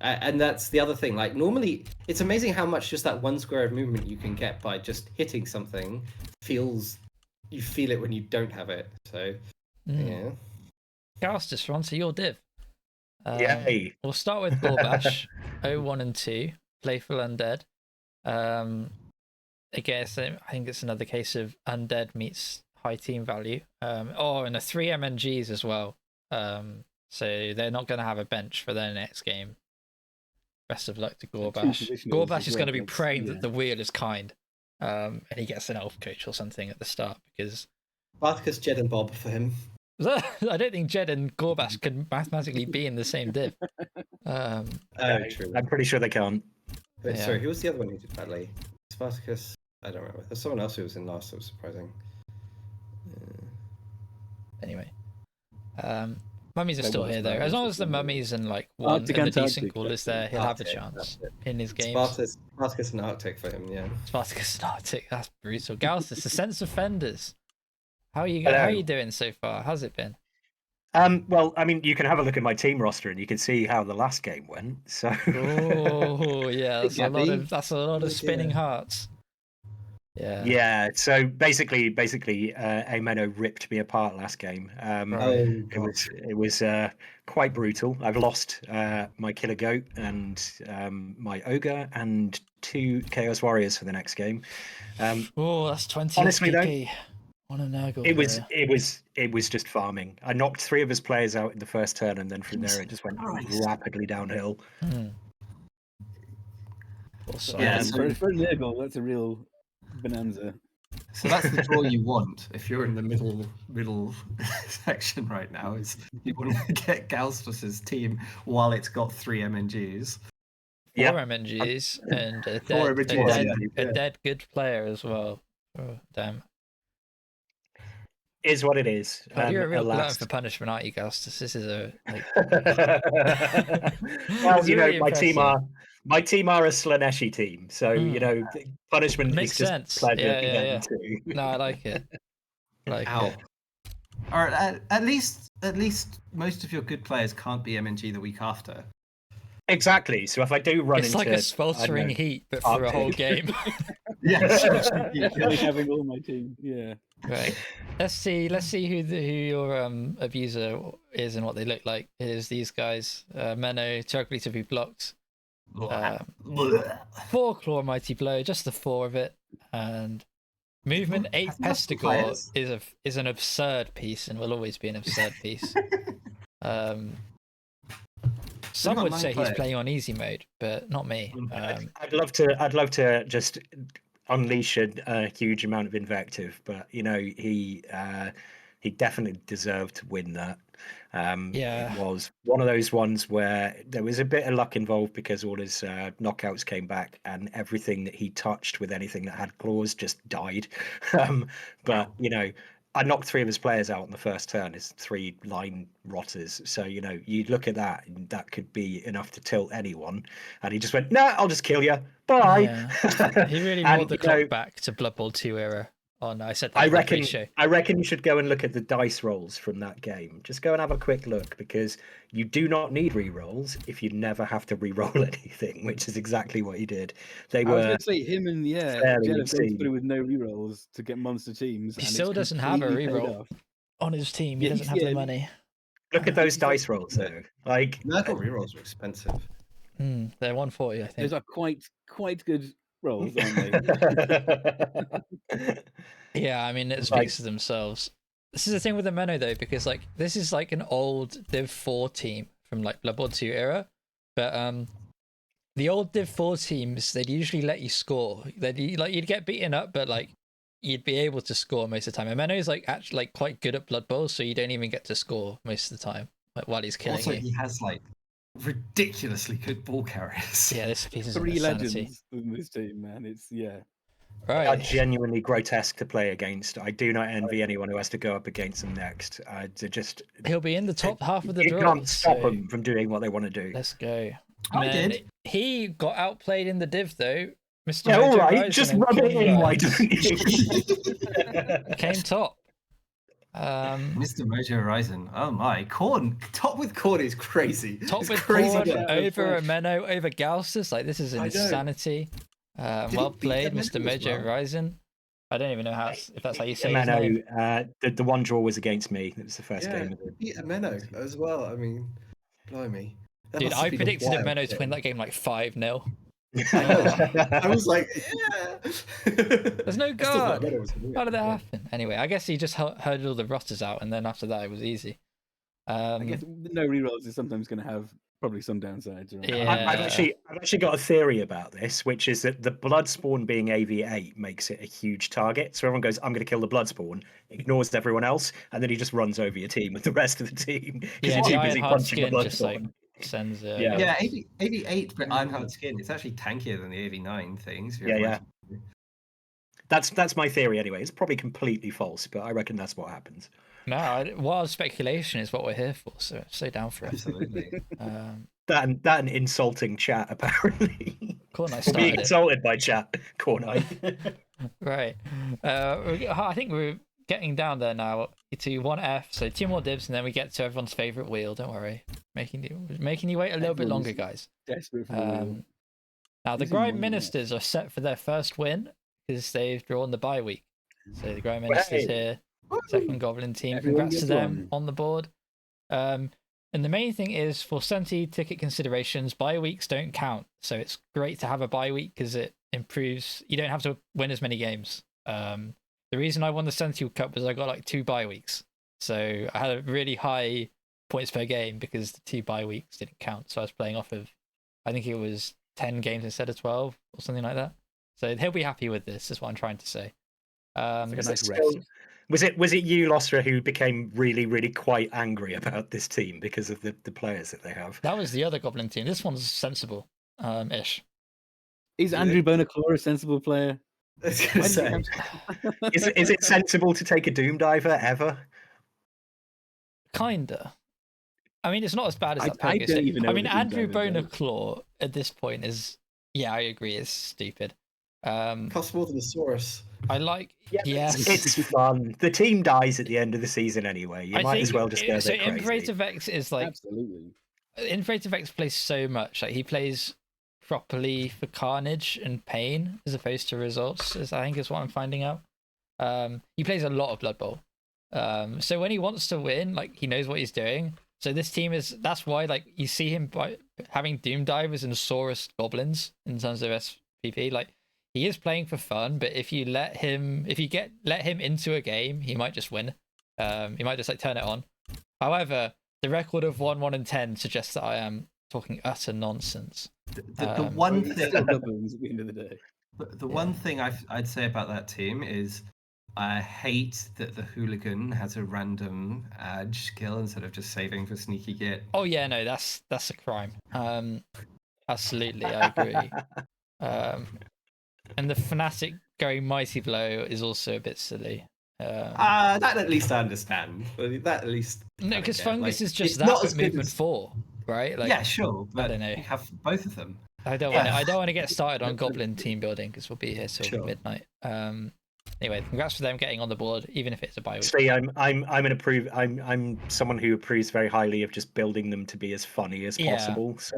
And that's the other thing. Like normally, it's amazing how much just that 1 square of movement you can get by just hitting something you feel it when you don't have it. So yeah. Castus, we're on to your div. Yay. We'll start with Gorbash, 01 and 2, Playful Undead. Again, I think it's another case of Undead meets high team value. And a 3 MNGs as well. so they're not going to have a bench for their next game. Best of luck to Two Gorbash. positionals Gorbash as is well, going to be that's- praying yeah. that the wheel is kind, and he gets an elf coach or something at the start, because Spartacus, Jed, and Bob for him. I don't think Jed and Gorbash can mathematically be in the same div. Oh, true. I'm pretty sure they can't. But Yeah. sorry, who was the other one who did badly? Spartacus. I don't remember. There's someone else who was in last that was surprising. Anyway, mummies are There still was here though. that, As long was as the it? mummies and like Arctic, one and the Antarctic, decent call is there, he'll have a chance in his games. Spartacus and Arctic for him, yeah. Spartacus and Arctic, that's brutal. Galstus, the sense of fenders. How are you Hello. doing so far? How's it been? Well, I mean, you can have a look at my team roster and you can see how the last game went. So, Oh yeah, that's a lot of Oh, spinning dear. hearts. Yeah. yeah. So basically, Ameno ripped me apart last game. Oh, It was quite brutal. I've lost my Killer Goat and my Ogre and 2 Chaos Warriors for the next game. Oh, that's 20 Honestly, though, XP on a Nurgle. It was just farming. I knocked 3 of his players out in the first turn, and then from there it just went rapidly downhill. Yeah, for a Nurgle, that's a real bonanza. So that's the draw you want if you're in the middle section right now. Is you want to get Galstus's team while it's got 3 MNGs. 4 Yeah. MNGs and a Four dead, MNGs, a dead good player as well. Oh, damn. Is what it is. God, you're a real glutton alas. for punishment, aren't you, Gastus? This is a like. Well, It's you know, really my team impressive. are a Slaneshi team, so you know, punishment Makes is just sense. pleasure Yeah, again too. No, I like it. Ow. Or at least most of your good players can't be MNG the week after. Exactly. So if I do run It's into, like a sweltering heat, but for a whole game. Really having all my team, yeah. Right. Let's see who your abuser is and what they look like. It is these guys. Menno, Chugly to be blocked. 4 Claw Mighty Blow, just the 4 of it. And movement 8 Pestigore is an absurd piece and will always be an absurd piece. Some would say he's playing on easy mode, but not me. I'd love to just unleash a huge amount of invective, but you know, he definitely deserved to win that. Yeah. It was one of those ones where there was a bit of luck involved because all his knockouts came back and everything that he touched with anything that had claws just died. But you know, I knocked 3 of his players out on the first turn. His 3 line rotters. So you know, you look at that, and that could be enough to tilt anyone. And he just went, "Nah, I'll just kill you. Bye." Yeah. He really rolled the clock back to Blood Bowl 2 era. I said that. I reckon you should go and look at the dice rolls from that game. Just go and have a quick look, because you do not need re-rolls if you never have to re-roll anything, which is exactly what he did. I was going to say him and Jed have gone insane. through with no re-rolls to get monster teams. He still doesn't have a re-roll on his team. He doesn't have the money. Look at those dice rolls though. Like, Nurgle rerolls are expensive. They're 140, I think. Those are quite good rolls, aren't they? Yeah, I mean, it speaks for themselves. This is the thing with the Menno though, because like this is like an old Div 4 team from like Blood Bowl 2 era, but the old Div 4 teams, they'd usually let you score. You'd get beaten up, but like you'd be able to score most of the time. And Menno is like actually like quite good at Blood Bowl, so you don't even get to score most of the time, like while he's killing Also, you. he has like ridiculously good ball carriers. Yeah, this piece is 3 legends in this team, man. It's They are right. genuinely grotesque to play against. I do not envy anyone who has to go up against them next. He'll be in the top half of the you draw. can't stop them from doing what they want to do. Let's go. I did. He got outplayed in the div though. Mr. Yeah, all Mojo right. Rising Just and rub it King in, why Rise don't you? came top. Mr. Mojo Horizon. Oh my, Corn. Top with Corn is crazy. Top It's with crazy. Corn that- over a Menno over Galstus. Like this is I know. insanity. Well he beat played, Menno Mr. as Mojo well? Rising. I don't even know how if that's how you say his name. Mano, the one draw was against me. It was the first Yeah, game of he beat a Menno as well. I mean, blimey. That Dude, must have I been a predicted wild Menno to game. win that game like 5-0. I was like, yeah. There's no I still thought guard. Menno was gonna win, How did that but- happen? Anyway, I guess he just herded all the rosters out, and then after that it was easy. I guess no rerolls is sometimes going to have probably some downsides. Right? Yeah. I've actually got a theory about this, which is that the Bloodspawn being AV8 makes it a huge target. So everyone goes, I'm going to kill the Bloodspawn, ignores everyone else, and then he just runs over your team with the rest of the team. Because Yeah, you're too the busy Ironheart punching the skin just like Bloodspawn. sends it. Yeah. Yeah, AV8 but Ironheart skin. It's actually tankier than the AV9 things. Yeah. That's my theory anyway. It's probably completely false, but I reckon that's what happens. No, wild speculation is what we're here for. So stay down for it. Absolutely. That and insulting chat apparently. Cornite Or being started it. insulted by chat. Cornite. Right. I think we're getting down there now to 1F. So 2 more dibs, and then we get to everyone's favorite wheel. Don't worry, making you wait a little bit longer, guys. Desperate for the wheel. Now the Who's in Grime one Ministers are set for their first win because they've drawn the bye week. So the Grime Ministers here, second Goblin team. Everyone Congrats to gets them one. on the board. And the main thing is for Senti ticket considerations, bye weeks don't count. So it's great to have a bye week because it improves. You don't have to win as many games. The reason I won the Senti Cup was I got like 2 bye weeks. So I had a really high points per game because the 2 bye weeks didn't count. So I was playing off of, I think it was 10 games instead of 12 or something like that. So he'll be happy with this, is what I'm trying to say. Was it you, Lostra, who became really, really quite angry about this team because of the players that they have? That was the other Goblin team. This one's sensible, ish. Is Andrew Bonaclaw a sensible player? Is it sensible to take a Doom Diver ever? Kinda. I mean, it's not as bad as that. I don't even know. I mean, what the Andrew Doom Diver Bonaclaw at this point is, yeah, I agree, is stupid. Costs more than a Saurus. I like, yes, it's fun. The team dies at the end of the season anyway. You might as well just go there crazy. Imperative X is like absolutely. Imperative X plays so much. Like he plays properly for carnage and pain as opposed to results. I think is what I'm finding out. He plays a lot of Blood Bowl. So when he wants to win, like he knows what he's doing. So this team that's why like you see him by having Doom Divers and Saurus Goblins in terms of SPP. Like he is playing for fun, but if you let him into a game, he might just win. He might just like turn it on. However, the record of 1-1-10 suggests that I am talking utter nonsense. The one thing at the end of the day. The one thing I'd say about that team is I hate that the hooligan has a random skill instead of just saving for sneaky git. Oh yeah, no, that's a crime. Absolutely, I agree. And the fanatic going mighty blow is also a bit silly. That at least I understand. That at least no, because Fungus is just it's that not but as good movement as- 4, right? Like, Yeah, sure, but I don't know. you have both of them. I don't want to get started on Goblin team building because we'll be here till Sure. midnight. Anyway, congrats for them getting on the board, even if it's a bye week. See, I'm someone who approves very highly of just building them to be as funny as possible. So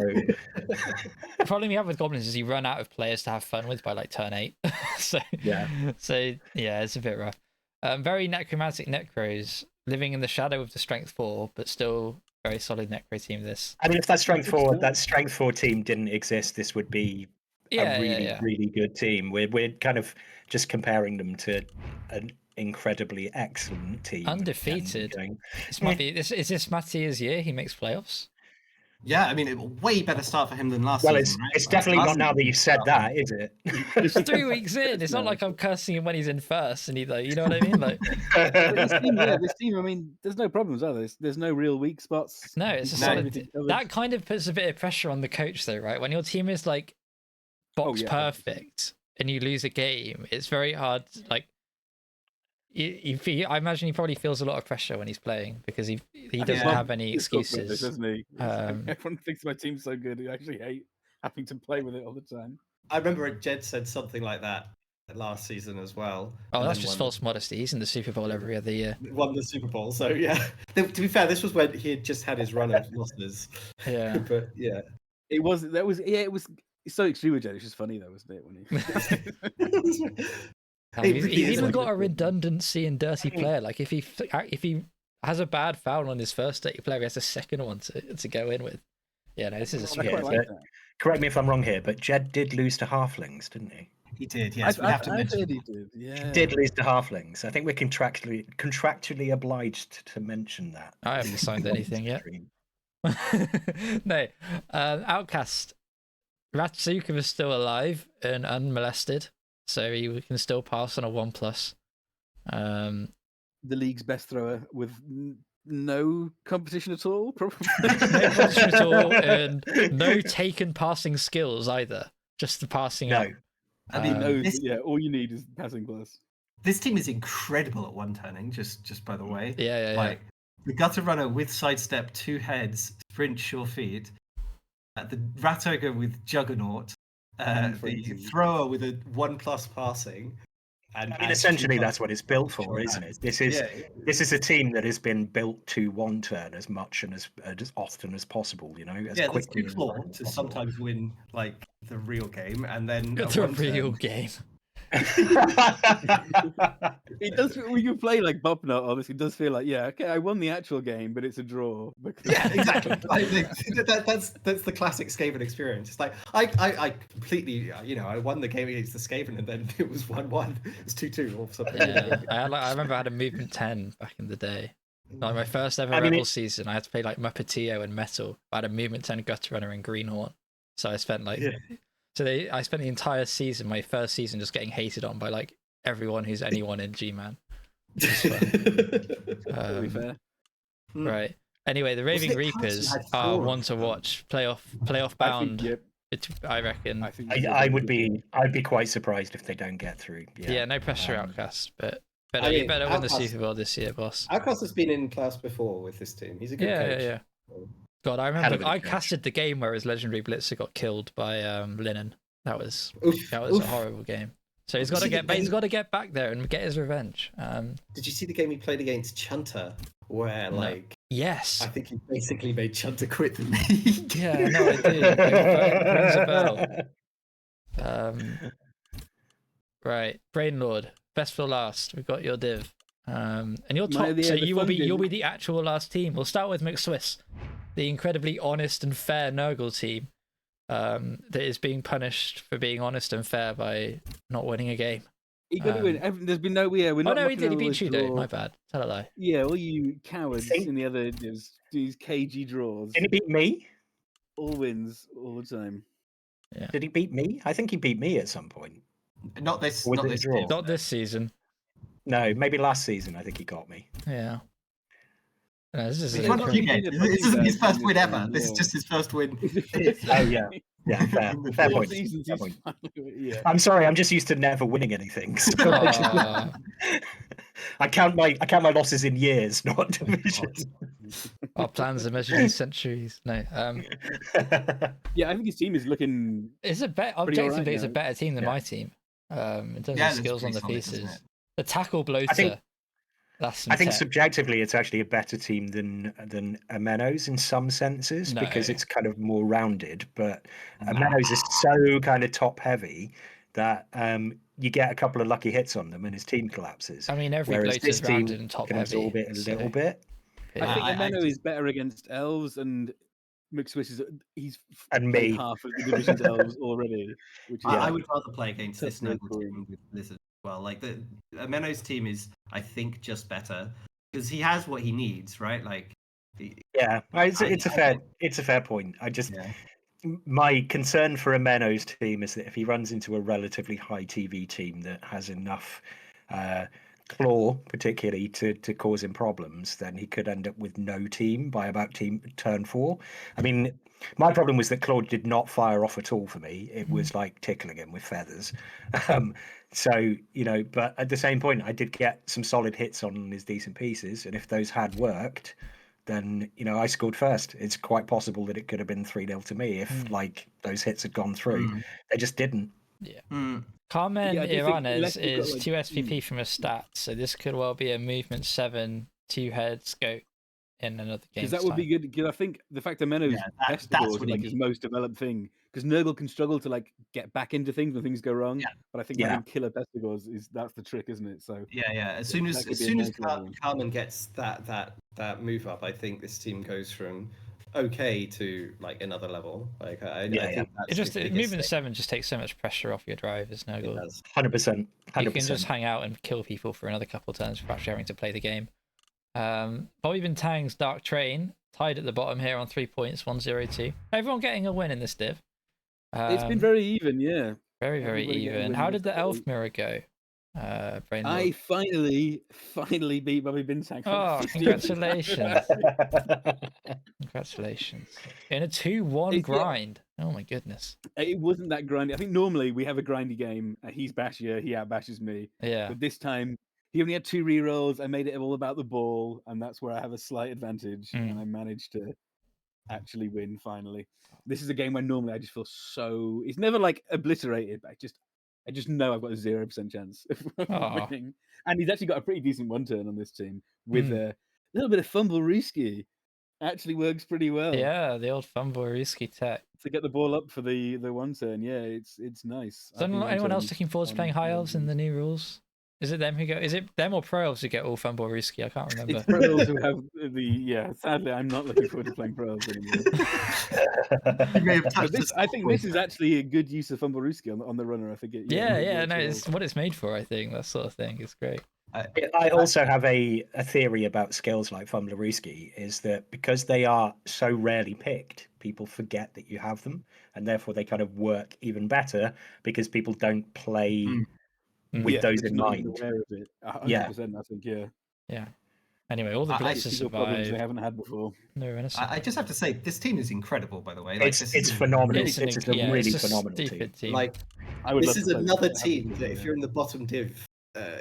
The problem you have with Goblins is you run out of players to have fun with by like turn 8. So yeah, it's a bit rough. Very necromantic necros living in the shadow of the strength 4, but still very solid necro team. This. I mean, if that strength 4 team didn't exist, this would be a really good team. We're kind of just comparing them to an incredibly excellent team. Undefeated. Is this Matthias' year? He makes playoffs. Yeah, I mean, a way better start for him than last season. It's definitely not now that you've said that, is it? It's 3 weeks in. It's not like I'm cursing him when he's in first, and he like, you know what I mean? Like this team. I mean, there's no problems, are there? There's no real weak spots. No, it's a solid. That kind of puts a bit of pressure on the coach, though, right? When your team is like box perfect and you lose a game, it's very hard. Like, I imagine he probably feels a lot of pressure when he's playing because he doesn't have any excuses. This, doesn't he? Everyone thinks my team's so good. I actually hate having to play with it all the time. I remember Jed said something like that last season as well. Oh, that's just false modesty. He's in the Super Bowl every other year. Won the Super Bowl, so yeah. To be fair, this was when he had just had his run of losses. Yeah, but yeah, it was so extreme with Jed. It's just funny though, wasn't it? When he's even got a redundancy and dirty player. Like if he has a bad foul on his first dirty player, he has a second one to go in with. Yeah, no, this is a Correct me if I'm wrong here, but Jed did lose to halflings, didn't he? He did, yes. We have to mention he did. Yeah. He did lose to halflings. I think we're contractually obliged to mention that. I haven't signed anything yet. No. Outcast. Ratsuka is still alive and unmolested, so he can still pass on a 1+. The league's best thrower with no competition at all, probably. No competition at all, and no taken passing skills either. Just the passing out. I mean, all you need is passing plus. This team is incredible at one-turning, just by the way. Yeah. Like, the Gutter Runner with sidestep, 2 heads, sprint, sure feet. The Rat Ogre with Juggernaut. The Thrower with a 1+ passing. And, I mean, essentially, that's what it's built for, isn't it? This is a team that has been built to one turn as much and as often as possible. You know, as quickly there's 2 floor to sometimes win like the real game, and then the real game. It does when you play like Bopnut, obviously it does feel like, yeah, okay, I won the actual game, but it's a draw. Yeah, exactly. That's the classic Skaven experience. It's like I completely, I won the game against the Skaven, and then it was 1-1. It was 2-2 or something. Yeah, I remember I had a movement 10 back in the day. Like my first ever Rebel season, I had to play like Muppetio and Metal. I had a movement 10 Gutter Runner and Greenhorn, so I spent like. Yeah. So I spent the entire season, my first season, just getting hated on by like everyone who's anyone in Gman. Fair. Right. Anyway, the Raving Reapers are one to watch. Playoff bound. I reckon. I'd be quite surprised if they don't get through. Yeah, no pressure, Outcast, but you better win the Super Bowl this year, boss. Outcast has been in playoffs before with this team. He's a good coach. Yeah. God, I remember I casted the game where his legendary blitzer got killed by Linen. That was a horrible game. So he's got to get back there and get his revenge. Did you see the game he played against Chunter, where yes, I think he basically made Chunter quit the league. Yeah, no, I did. It rings a bell. Right, Brain Lord, best for last. We've got your div. And your top, so you'll be the actual last team. We'll start with McSwiss, the incredibly honest and fair Nurgle team that is being punished for being honest and fair by not winning a game. He got to win. There's been no we're not. Oh no, he did. He beat Trudeau. My bad. Tell a lie. Yeah, all you cowards in the other these cagey draws. Did he beat me? All wins all the time. Yeah. Did he beat me? I think he beat me at some point. Not this season. No, maybe last season. I think he got me. Yeah. No, this is this isn't his first win ever. This is just his first win. Oh yeah. Yeah, fair point. Yeah. I'm sorry, I'm just used to never winning anything. So I count my losses in years, not divisions. Our plans are measured in centuries. No. Yeah, I think his team is looking. It's objectively, it's a better team than my team. In terms of skills on the pieces. The tackle bloater. I think subjectively, it's actually a better team than Amenos in some senses because it's kind of more rounded. But Amenos is so kind of top heavy that you get a couple of lucky hits on them and his team collapses. I mean, every bloater is rounded and top can heavy. Absorb it a little bit. I think Ameno is better against elves, and McSwiss he's and me half of the division's elves already. Which is, I would rather play against this noble team with Blizzard. Well, like the Ameno's team is, I think, just better because he has what he needs, right? Like, it's a fair point. My concern for Ameno's team is that if he runs into a relatively high TV team that has enough claw, particularly to cause him problems, then he could end up with no team by about turn 4. I mean, my problem was that Claude did not fire off at all for me. It was like tickling him with feathers. So, but at the same point, I did get some solid hits on his decent pieces. And if those had worked, then, I scored first. It's quite possible that it could have been 3-0 to me if those hits had gone through. They just didn't. Yeah. Carmen Iranes is 2 SVP from a stat, so this could well be a movement 7 2-head goat in another game. Because that would be good. Because I think the fact that Meno's Pestigors is his most developed thing. Because Nurgle can struggle to get back into things when things go wrong. Yeah. But I think having killer Pestigors that's the trick, isn't it? So as soon as Carmen gets that move up, I think this team goes from okay to like another level. Like I think It that's just the biggest moving to thing. 7 just takes so much pressure off your drivers. No, It good. does. 100%. You can just hang out and kill people for another couple of turns for actually having to play the game. Bobby Bintang's Dark Train tied at the bottom here on 3 points, 1-0-2. Everyone getting a win in this div. It's been very even, yeah. Very Everybody getting a even. win How in did this the Elf div. Mirror go? Brainlord. I finally beat Bobby Bintang. Oh, 50. congratulations. Congratulations. In a 2-1 grind. Oh my goodness. It wasn't that grindy. I think normally we have a grindy game. He's bashier, he outbashes me. Yeah. But this time he only had 2 rerolls. I made it all about the ball, and that's where I have a slight advantage. And I managed to actually win finally. This is a game where normally I just feel so. It's never like obliterated, but I just know I've got a 0% chance of winning. And he's actually got a pretty decent one turn on this team with a little bit of fumble risky. Actually works pretty well. Yeah, the old fumble risky tech. To get the ball up for the one turn, yeah, it's nice. Is anyone else looking forward to playing High Elves in the new rules? Is it them who go? Is it them or Pro Elves who get all fumble risky? I can't remember. It's Pro Elves who have the yeah. Sadly, I'm not looking forward to playing Pro Elves anymore. I think this is actually a good use of fumble risky on the runner. I forget. Yeah, no, it's what it's made for. I think that sort of thing is great. I also have a theory about skills like Fumblerooski is that because they are so rarely picked, people forget that you have them, and therefore they kind of work even better because people don't play with those in mind. Aware of it. 100%, I think, yeah. Anyway, all the blitzers survived. They haven't had before. I just have to say, this team is incredible. By the way, like, it's phenomenal. It's a really phenomenal team. Like, this is another team that if you're in the bottom div,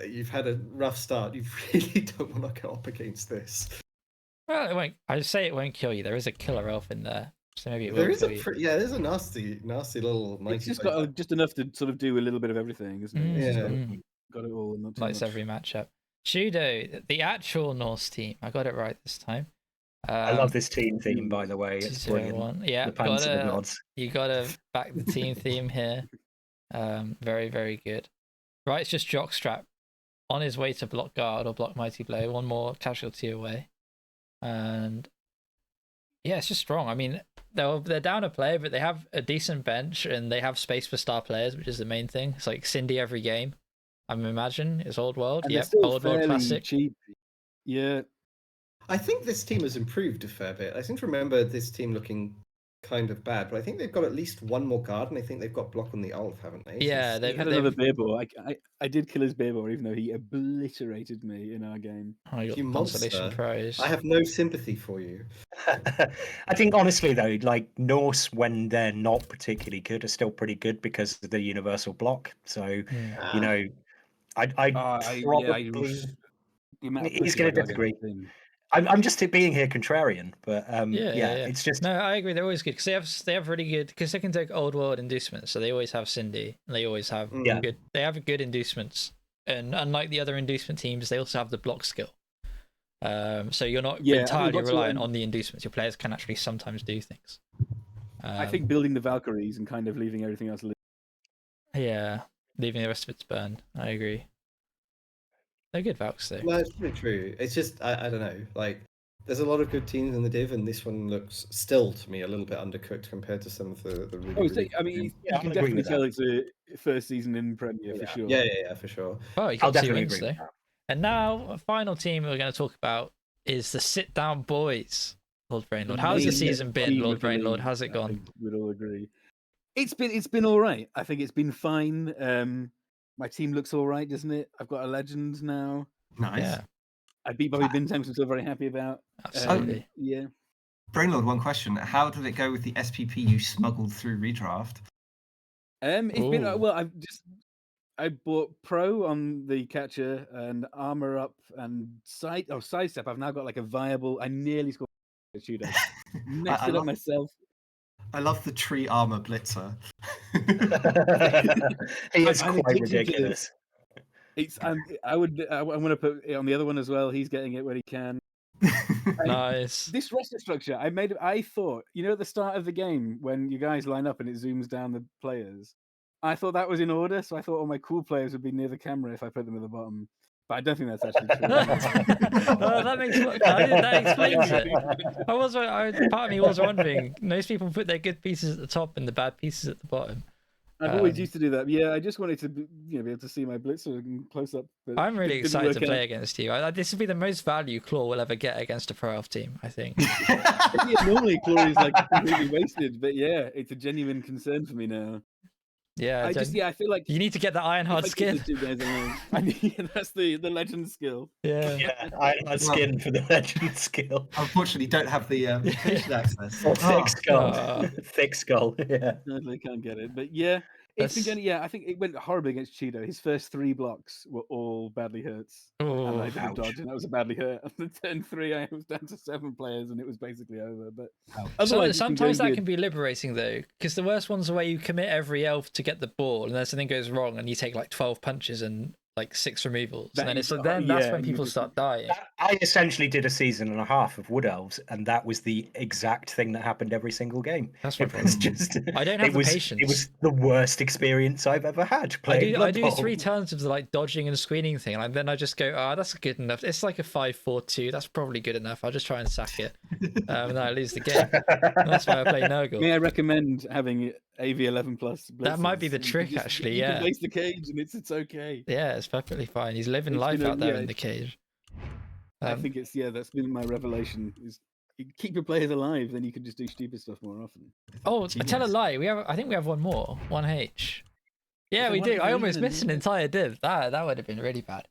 you've had a rough start. You really don't want to go up against this. Well, it won't. I say it won't kill you. There is a killer elf in there, so maybe it will. There is there's a nasty little. It's just got just enough to sort of do a little bit of everything, isn't it? Yeah, got it all. Not too likes much. every matchup. Shudo, the actual Norse team. I got it right this time. I love this team theme, by the way. It's brilliant. Yeah, the pants of the gods. You gotta back the team theme here. Very, very good. Right, it's just Jockstrap on his way to block guard or block mighty blow. One more casualty away, and yeah, it's just strong. I mean, they're down a player, but they have a decent bench and they have space for star players, which is the main thing. It's like Cindy every game. I'm imagine it's Old World. And yep, Old World classic. Cheap. Yeah. I think this team has improved a fair bit. I seem to remember this team looking kind of bad, but I think they've got at least one more guard, and I think they've got block on the Ulf, haven't they? Yeah, they've had another Bearbor. I did kill his Bearbor, even though he obliterated me in our game. Oh, you consolation prize. I have no sympathy for you. I think honestly though, like Norse when they're not particularly good are still pretty good because of the universal block. So you know, I probably he's going to disagree. I'm just being here contrarian, but it's just no. I agree. They're always good because they have really good because they can take Old World inducements. So they always have Cindy, and they always have good. They have good inducements, and unlike the other inducement teams, they also have the block skill. So you're not entirely reliant on the inducements. Your players can actually sometimes do things. I think building the Valkyries and kind of leaving everything else. Yeah, leaving the rest of it to burn. I agree. They're good Valks though. No, it's pretty true. It's just I don't know. Like, there's a lot of good teams in the div, and this one looks still to me a little bit undercooked compared to some of the really. I mean, you can definitely tell it's a first season in Premier for sure. Yeah, for sure. Oh, you can see wins though. And now, a final team we're going to talk about is the Sit Down Boys. Lord Brainlord, how's the season been, Lord Brainlord? How's it gone? We'd all agree. It's been all right. I think it's been fine. My team looks all right, doesn't it? I've got a legend now. Nice. Yeah. I beat Bobby Bintang, which I'm still very happy about. Absolutely. Yeah. Brainlord, one question. How did it go with the SPP you smuggled through redraft? It's been well. I bought Pro on the catcher and armor up and sidestep. I've now got like a viable. I nearly scored a shooter. Messed it up myself. I love the tree armor blitzer. He is quite ridiculous. I'm going to put it on the other one as well. He's getting it when he can. Nice. This roster structure, I thought, at the start of the game when you guys line up and it zooms down the players, I thought that was in order. So I thought all my cool players would be near the camera if I put them at the bottom. But I don't think that's actually true. Oh, that explains it. Part of me was wondering. Most people put their good pieces at the top and the bad pieces at the bottom. I've always used to do that. Yeah, I just wanted to be able to see my blitzer close up. But I'm really it didn't excited to work play out. against you. This would be the most value Claw will ever get against a pro elf team, I think. Yeah, normally Claw is like completely wasted, but yeah, it's a genuine concern for me now. Yeah, I feel like you need to get the iron hard if I keep skin. the 2 guys alone, that's the legend skill. Yeah, Iron skin for the legend skill. Unfortunately, don't have the mutation access. Or thick skull. Oh. Thick skull. Yeah. No, they can't get it. But yeah, it's been going. Yeah, I think it went horribly against Cheeto. His first 3 blocks were all badly hurts, and I did a dodge, and I was badly hurt. On the turn 3, I was down to 7 players, and it was basically over. But otherwise, sometimes that can be liberating though, because the worst ones are where you commit every elf to get the ball, and then something goes wrong, and you take like 12 punches and like 6 removals, and then that's when people start dying. I essentially did a season and a half of Wood Elves, and that was the exact thing that happened every single game. That's it was just. I don't have the patience. It was the worst experience I've ever had playing. I do 3 turns of the like dodging and screening thing, and then I just go, that's good enough. It's like a 5-4-2. That's probably good enough. I'll just try and sack it, and then I lose the game. That's why I play Nurgle. May I recommend having AV11 plus? That might be the trick, actually. You Yeah, can place the cage, and it's okay. Yeah, it's perfectly fine. He's living life out there in the cage. I think that's been my revelation. Is you keep your players alive, then you can just do stupid stuff more often. Oh, I tell a lie. I think we have one more. 1H. Yeah, we do. I almost missed an entire div. That would have been really bad.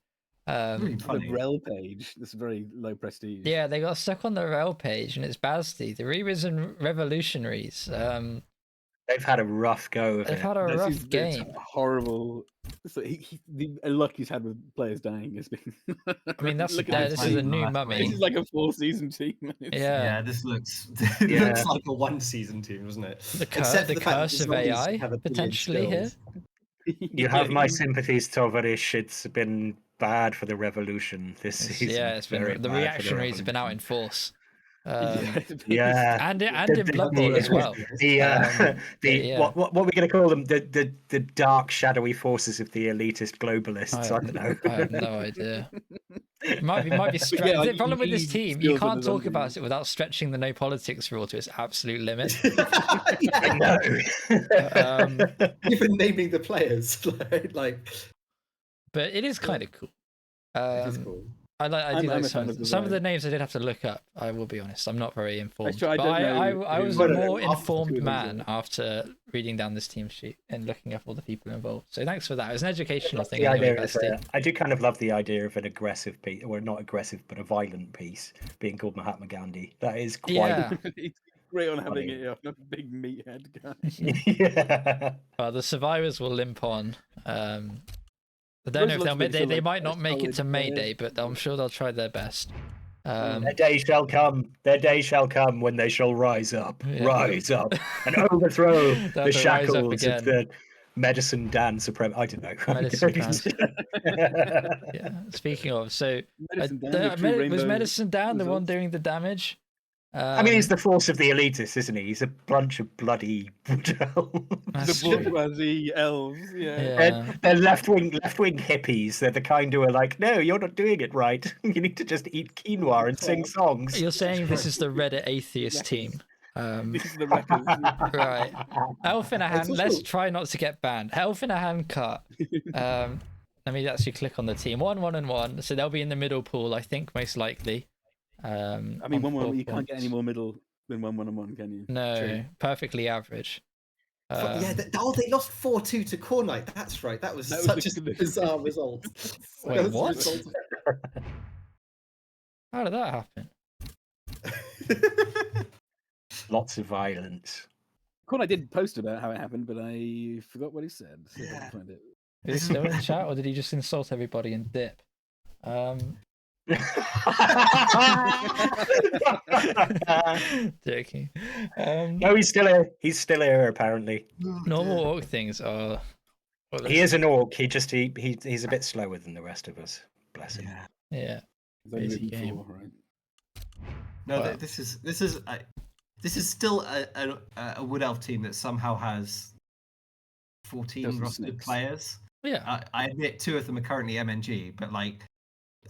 The rel page. That's very low prestige. Yeah, they got stuck on the rel page, and it's Bazdi. The Rerisen Revolutionaries. They've had a rough go of They've had a rough game. Horrible. So the luck he's had with players dying has been. I mean, this is a new mummy. This is like a 4-season team. Yeah, this looks looks like a 1-season team, doesn't it? The curse of AI potentially here. You have my sympathies, Tovarish. It's been bad for the revolution this season. Yeah, it's been the reactionaries have been out in force. Yeah, and in Blood Bowl as well. What we're going to call them? The dark, shadowy forces of the elitist globalists. I don't know. I have no idea. It might be the problem with this team. You can't talk about it without stretching the no politics rule to its absolute limit. I know. Even naming the players, like. But it is kind of cool. It is cool. I do like some of the names I did have to look up. I will be honest, I'm not very informed. I was a more informed man after reading down this team sheet and looking up all the people involved. So thanks for that. It was an educational thing. I do kind of love the idea of an aggressive piece, or not aggressive, but a violent piece being called Mahatma Gandhi. That is quite. Yeah. It's great on having it on a big meathead guy. Yeah. Well, the survivors will limp on. I don't know if they might not make it to May Day, but I'm sure they'll try their best. Their day shall come. Their day shall come when they shall rise up, rise up, and overthrow the shackles of the Medicine Dan Supreme. I don't know. Medicine Dan. Yeah. Speaking of, so was Medicine Dan the one doing the damage? I mean, he's the force of the elitists, isn't he? He's a bunch of bloody the bourgeoisie elves. Yeah. They're left-wing hippies. They're the kind who are like, no, you're not doing it right. You need to just eat quinoa and sing songs. You're saying this is the Reddit atheist team. This is the record. Right. Elf in a hand. Let's try not to get banned. Elf in a hand cut. Let me actually click on the team. 1, 1, and 1. So they'll be in the middle pool, I think, most likely. I mean, 1, 1. You can't get any more middle than 1, 1, and 1, can you? No, true. Perfectly average. They lost 4-2 to Core Knight. That's right. That was such a bizarre result. Wait, what? How did that happen? Lots of violence. Core Knight did post about how it happened, but I forgot what he said. So I can't find it. Is he still in chat, or did he just insult everybody and dip? Joking. No, he's still here. He's still here, apparently. Normal orc things are. He is an orc. He's a bit slower than the rest of us. Bless him. Yeah. Easy game. Right? No, wow. This is still a Wood Elf team that somehow has 14 rostered players. Yeah. I admit 2 of them are currently MNG, but like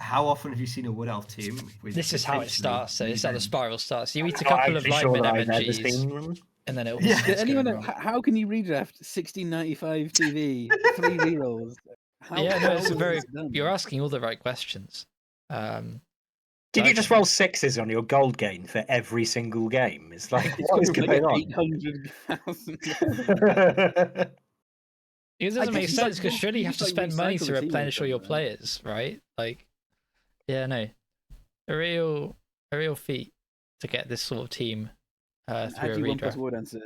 how often have you seen a Wood Elf team? With This is how it essentially starts. So it's how the men? spiral starts. You eat a I'm not couple of actually sure lineman that I've ever MNGs, seen one. and then it all Yeah. starts Does anyone going know, wrong. how can you redraft 1695 TV, 3 rerolls? Yeah, no, it's a was very. this done? You're asking all the right questions. Did you I just can- roll sixes on your gold gain for every single game? It's like, It's what is got like going on? 800,000. It doesn't make guess sense because surely you have just, to like, spend money recycle to the team all the replenish all time, your right? players, right? Like, yeah, no, a real feat to get this sort of team through a Agi 1+ redraft. War Dancer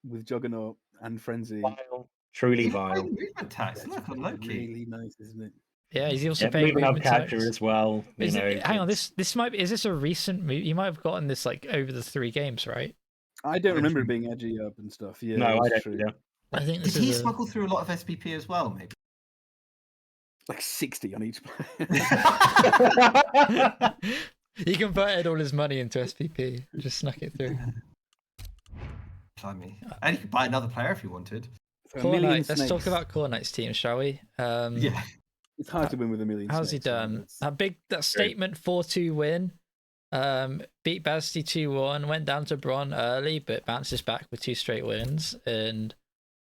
with Juggernaut and Frenzy. Vile. Truly He's vile. playing movement tax. That's Look on Loki. really nice, isn't it? Yeah, he's also Yeah, paying moving up movement capture tax. as well. You Is know, it, hang on, it's- this might be. Is this a recent move? You might have gotten this like over the 3 games, right? I don't remember it True. being edgy up and stuff. Yeah, No, I that's don't. true. Either. I think Did this he is smuggle through a lot of SPP as well? Maybe. Like 60 on each player. he converted all his money into SPP and just snuck it through. Blimey. And you could buy another player if you wanted. For a Core million Knight. Let's talk snakes. about Core Knight's team, shall we? Yeah. It's hard to win with a million. How's he snakes, right? done? That's- That statement 4-2 win. Beat Basti 2-1, went down to Bron early, but bounces back with 2 straight wins, and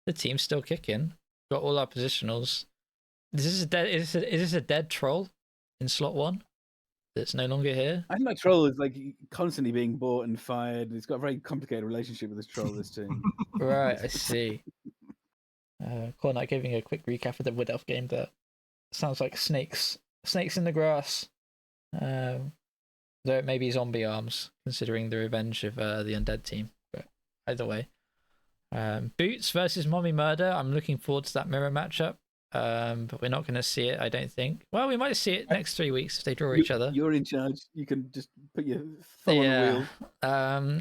the team's still kicking. Got all our positionals. Is this a dead troll in slot 1 that's no longer here? I think that troll is like constantly being bought and fired. It's got a very complicated relationship with this troll. This team. Right, I see. Core Knight giving a quick recap of the Wood Elf game that sounds like snakes in the grass. Though it may be zombie arms, considering the revenge of the undead team. But either way. Boots versus Mommy Murder. I'm looking forward to that mirror matchup. But we're not going to see it, I don't think. Well, we might see it next 3 weeks if they draw each other. You're in charge. You can just put your thumb on the wheel.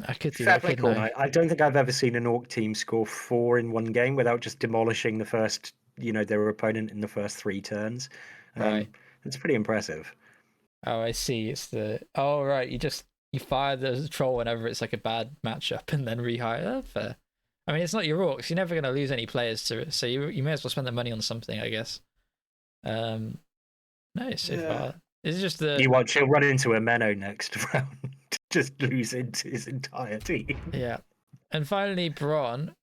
I could do Fair that. play, couldn't Corn. I don't think I've ever seen an Orc team score 4 in one game without just demolishing the first, their opponent in the first 3 turns. Right. It's pretty impressive. Oh, I see. It's the right. You fire the troll whenever it's like a bad matchup, and then rehire. Fair. I mean, it's not your Orcs. You're never going to lose any players to it, so you may as well spend the money on something, I guess. No, so far. It's just the You watch, he'll run into a Menno next round, just lose into his entire team. Yeah. And finally, Bron,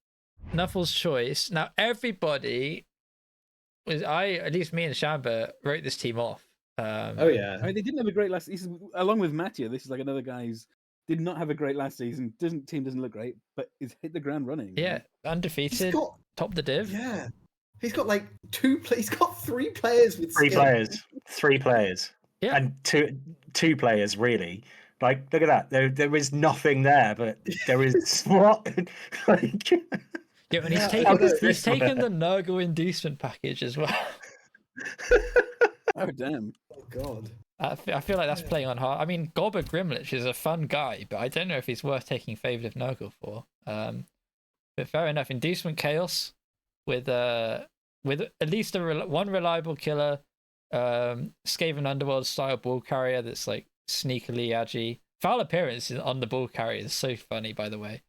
Nuffle's choice. Now, everybody at least me and Shamba wrote this team off. Oh yeah. I mean, they didn't have a great last season. Along with Mattia, this is like another guy who's did not have a great last season. Team doesn't look great, but is hit the ground running. Yeah, undefeated, top the div. Yeah. He's got like he's got 3 players with 3 skill. players. 3 players. Yeah. And two players, really. Like, look at that. There is nothing there, but there is what? Like, Yeah, and How taken does this the work? Nurgle inducement package as well. Oh damn. Oh god. I feel like that's playing on hard. I mean, Gobber Grimlich is a fun guy, but I don't know if he's worth taking Favored of Nurgle for. But fair enough. Inducement Chaos with at least one reliable killer, Skaven Underworld style ball carrier that's like sneakily agi. Foul appearance on the ball carrier is so funny, by the way.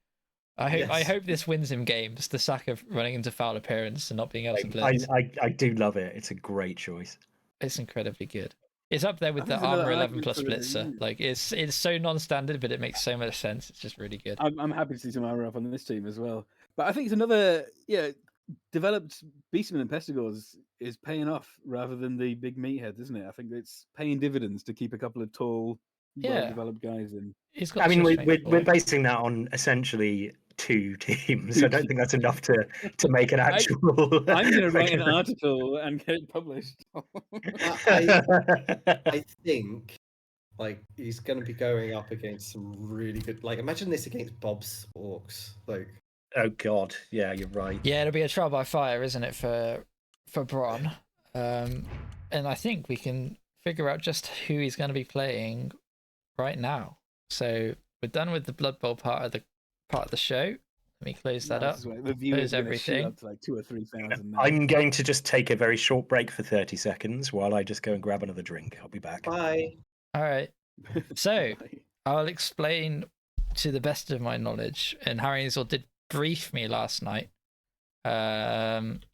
I hope this wins him games. The sack of running into foul appearance and not being able to blitz. I do love it. It's a great choice. It's incredibly good. It's up there with the I think it's another armor 11 argument plus for the- blitzer. Like it's so non-standard, but it makes so much sense. It's just really good. I'm happy to see some armor up on this team as well. But I think it's another developed Beastman and Pestigors is paying off rather than the big meatheads, isn't it? I think it's paying dividends to keep a couple of tall, well-developed guys in. He's got. I mean, such strength we're for it. basing that on essentially 2 teams. I don't think that's enough to make an actual. I'm going to write an article and get it published. I think like he's going to be going up against some really good. Like, imagine this against Bob's Orcs. Like, Oh God, yeah, you're right. Yeah, it'll be a trial by fire, isn't it, for Bron? And I think we can figure out just who he's going to be playing right now. So we're done with the Blood Bowl part of the show. Let me close that up. The viewers Close are gonna shoot everything. up to like 2,000 or 3,000 now. I'm going to just take a very short break for 30 seconds while I just go and grab another drink. I'll be back. bye. All right. So I'll explain to the best of my knowledge, and Harry Hazel did brief me last night. And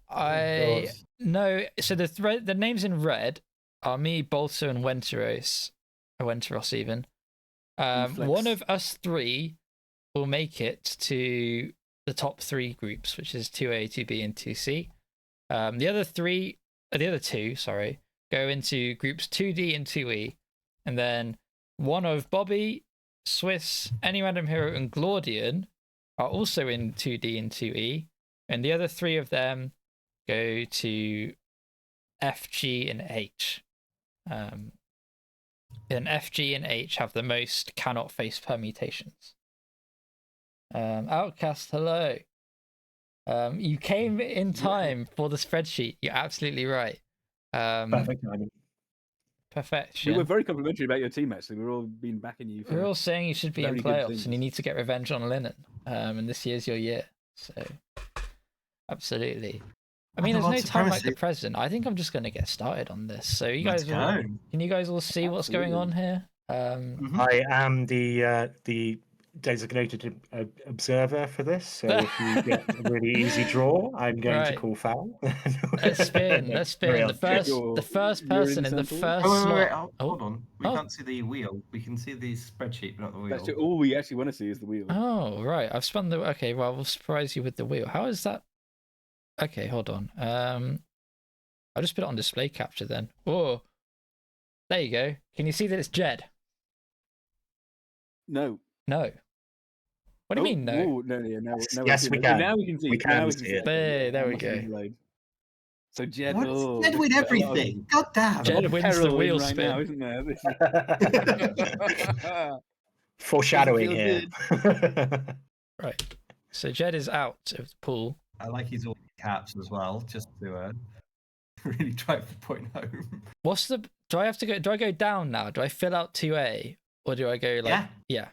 I God. no. So the names in red are me, Bolter, and Wenteros, or Wenteros even. Reflex. One of us three will make it to the top 3 groups, which is 2A, 2B, and 2C. The other two, sorry, go into groups 2D and 2E, and then one of Bobby, Swiss, Any Random Hero, and Glaudian are also in 2D and 2E, and the other 3 of them go to F, G, and H. And F, G, and H have the most cannot face permutations. Outcast, hello. You came in time for the spreadsheet. You're absolutely right. Perfect timing. Perfection. We were very complimentary about your team, actually. We've all been backing you. We're all saying you should be in very good playoffs things. and you need to get revenge on Lennon. And this year's your year. So, absolutely. I mean, there's no time like the present. I think I'm just going to get started on this. So you Let's guys, go. can you guys all see what's going on here? I am the designated observer for this. So if you get a really easy draw, I'm going to Right. call foul. Let's spin. Let's spin. The first person in the first Wait, slot. hold on. We can't see the wheel. We can see the spreadsheet, but not the wheel. That's all we actually want to see is the wheel. Oh, right. I've spun the. Okay, well, we'll surprise you with the wheel. How is that? Okay, hold on. I'll just put it on display capture then. Oh, there you go. Can you see that it's Jed? No. No. What do you mean, no? Ooh, no, yeah, no. Yes, we can. Now we can see. We can see it. There we Must have go. been delayed. So Jed, What? oh, Jed win everything. God damn. Jed wins the wheel right spin. now, isn't there? Foreshadowing Doesn't here. Right. So Jed is out of the pool. I like his all caps as well, just to really drive the point home. What's the? Do I have to go? Do I go down now? Do I fill out 2A or do I go like? Yeah.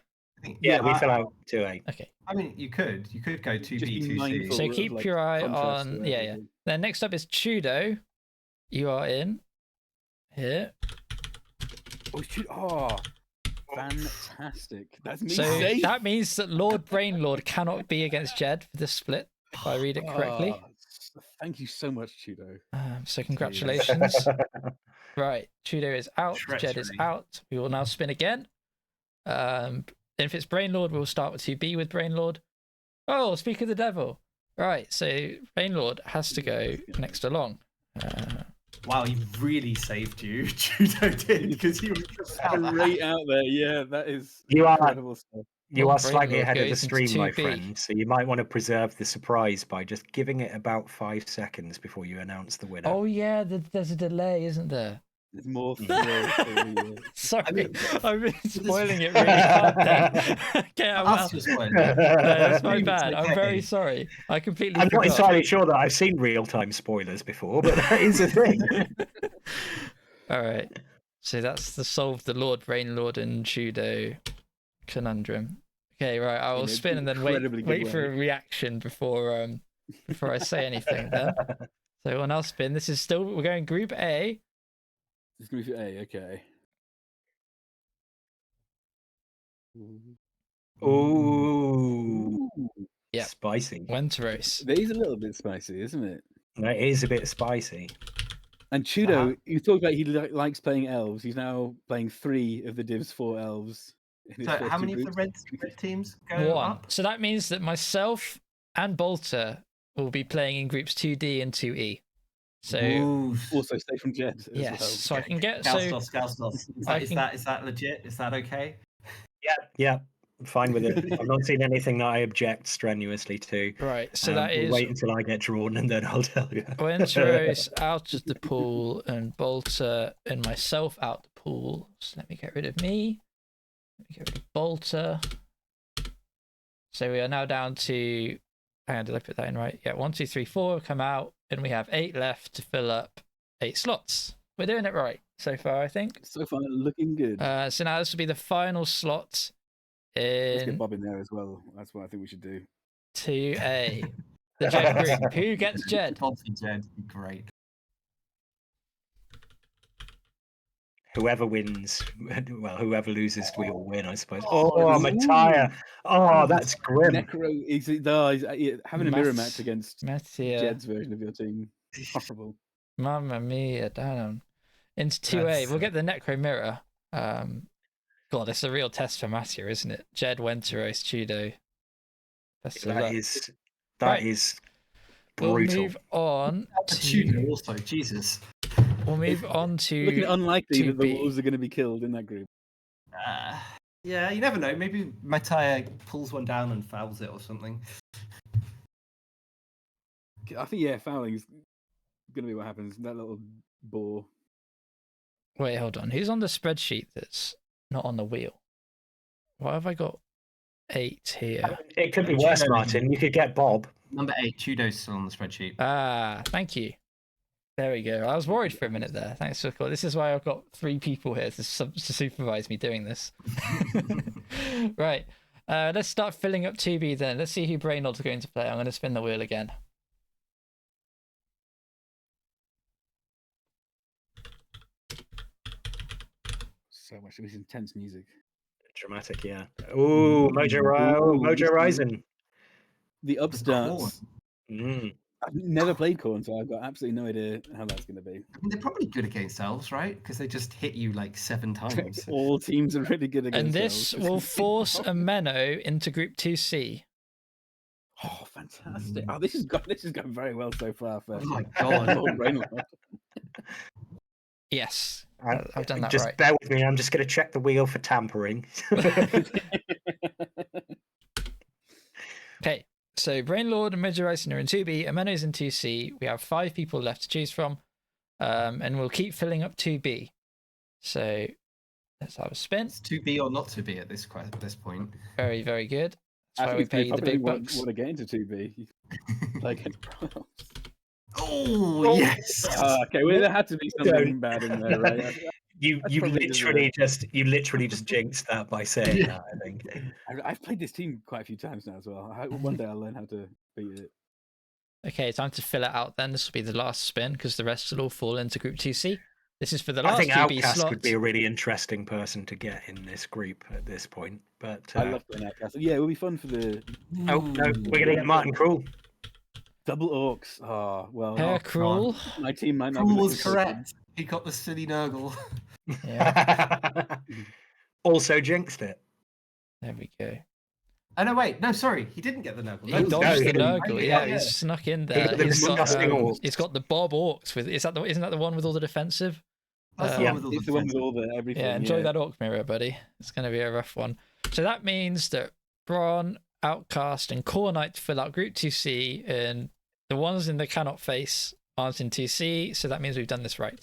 Yeah, we fill out 2A. Okay. I mean, you could go 2B, Just be 2C. mindful. So of, keep like, your eye contrast on. to Yeah. everything. Then next up is Chudo. You are in here. Oh, fantastic! That's me. So safe. that means that Lord Brainlord cannot be against Jed for this split, if I read it correctly. Thank you so much, Chudo. So congratulations. Right, Chudo is out. Jed is Treachery. out. We will now spin again. If it's Brainlord, we'll start with 2B with Brainlord. Oh, speak of the devil. Right, so Brainlord has to go next along. Wow, he really saved you. Judo did because he was just Right out there. Yeah, that is You are- incredible stuff. You Lord are slightly Brainlord ahead of the goes into stream, my 2B. friend. So you might want to preserve the surprise by just giving it about 5 seconds before you announce the winner. Oh yeah, there's a delay, isn't there? There's more thrill for you. Sorry, I've been spoiling it really hard then. Okay, Us just went. no, that's my It's bad. I'm okay. very sorry. I completely I'm not forgot. entirely sure that I've seen real-time spoilers before, but that is a thing. All right. So that's the solve the Lord Brainlord and Judo conundrum. Okay, right. I will In an spin and then incredibly good wait for way. a reaction before I say anything. Then. So we'll now spin. This is still we're going Group A. It's group A, okay. Ooh, Yeah. spicy. Wenteros. That is a little bit spicy, isn't it? That is a bit spicy. And Chudo, you talked about he likes playing elves. He's now playing 3 of the Div's 4 elves. In his So first how 2 many of the groups. red teams go One. up? So that means that myself and Bolter will be playing in groups 2D and 2E. So Ooh. Also stay from Jed as yes, well. so I can get Gaustos. I Is can- that legit? Is that okay? Yeah, I'm fine with it. I've not seen anything that I object strenuously to. right. So that We'll is wait until I get drawn and then I'll tell you. Wenteros out of the pool and Bolter and myself out the pool. So let me get rid of me. Let me get rid of Bolter. So we are now down to. Hang on, did I put that in right? Yeah, 1, 2, 3, 4 come out, and we have 8 left to fill up 8 slots. We're doing it right so far, I think. So far, looking good. So now this will be the final slot Let's get in Bob in there as well. That's what I think we should do. 2A. The Jed group. Who gets Jed? Bobby Jed, great. whoever wins, well, whoever loses, we all win, I suppose. Oh, Oh, Mattia. Oh, that's grim. Necro, having a mirror match against Jed's version of your team. Horrible. Mamma mia, damn. Into 2A, we'll get the Necro Mirror. God, it's a real test for Mattia, isn't it? Jed, Wenteros, Chudo. That is brutal. We'll move on to Tudor also, Jesus. We'll move on to looking unlikely that the 2B. Wolves are going to be killed in that group. Yeah, you never know. Maybe Mattia pulls one down and fouls it or something. I think fouling is going to be what happens. That little bore. Wait, hold on. Who's on the spreadsheet that's not on the wheel? Why have I got 8 here? It could be worse, Martin. You could get Bob. Number 8, Chudo's still on the spreadsheet. Thank you. There we go. I was worried for a minute there. Thanks for calling. This is why I've got 3 people here to supervise me doing this. Right. Let's start filling up 2B then. Let's see who Brainlord's going to play. I'm going to spin the wheel again. So much of this intense music. Dramatic, yeah. Ooh, Mojo Rising. The upstarts. Mm. I've never played Corn, so I've got absolutely no idea how that's going to be. I mean, they're probably good against elves, right? Because they just hit you like 7 times. All teams are really good against And this elves. will force a Menno into Group 2C. Oh, fantastic! Oh, this has gone very well so far. For Oh my god! Lord Brainlord. Yes, I've done that just right. bear with me. I'm just going to check the wheel for tampering. Okay, so Brainlord and Mojo Rising are in 2B, Ameno's in 2C. We have 5 people left to choose from, and we'll keep filling up 2B. So let's have a spin. It's 2B or not to be at this point. Very, very good. That's why I we think pay you the big want bucks. to get into 2B. Play against Props. Oh yes! Okay, well there had to be something bad in there, right? You literally just jinxed that by saying that. I think I've played this team quite a few times now as well. One day I'll learn how to beat it. Okay, time to fill it out then. This will be the last spin because the rest will all fall into Group 2C. This is for the last I think 2B Outcast slot. would be a really interesting person to get in this group at this point. But I love playing Outcast. Yeah, it will be fun for the. Oh no, we're going to get Martin Cruel. Double Orcs. Oh well. Hair Cruel. My team might not. Cruel be was correct. He got the silly Nurgle. Yeah. Also jinxed it. There we go. Oh no, wait, no, sorry, he didn't get the Nurgle. He dodged he the didn't. Nurgle. Yeah, Yeah, he's snuck in there. got the disgusting orcs. He's got the Bob Orcs with. Isn't that the one with all the defensive? That's the Yeah. one with all It's the one with all the everything. Yeah, enjoy that Orc mirror, buddy. It's going to be a rough one. So that means that Braun, Outcast, and Core Knight fill out Group 2C, and the ones in the Cannot Face aren't in 2C, so that means we've done this right.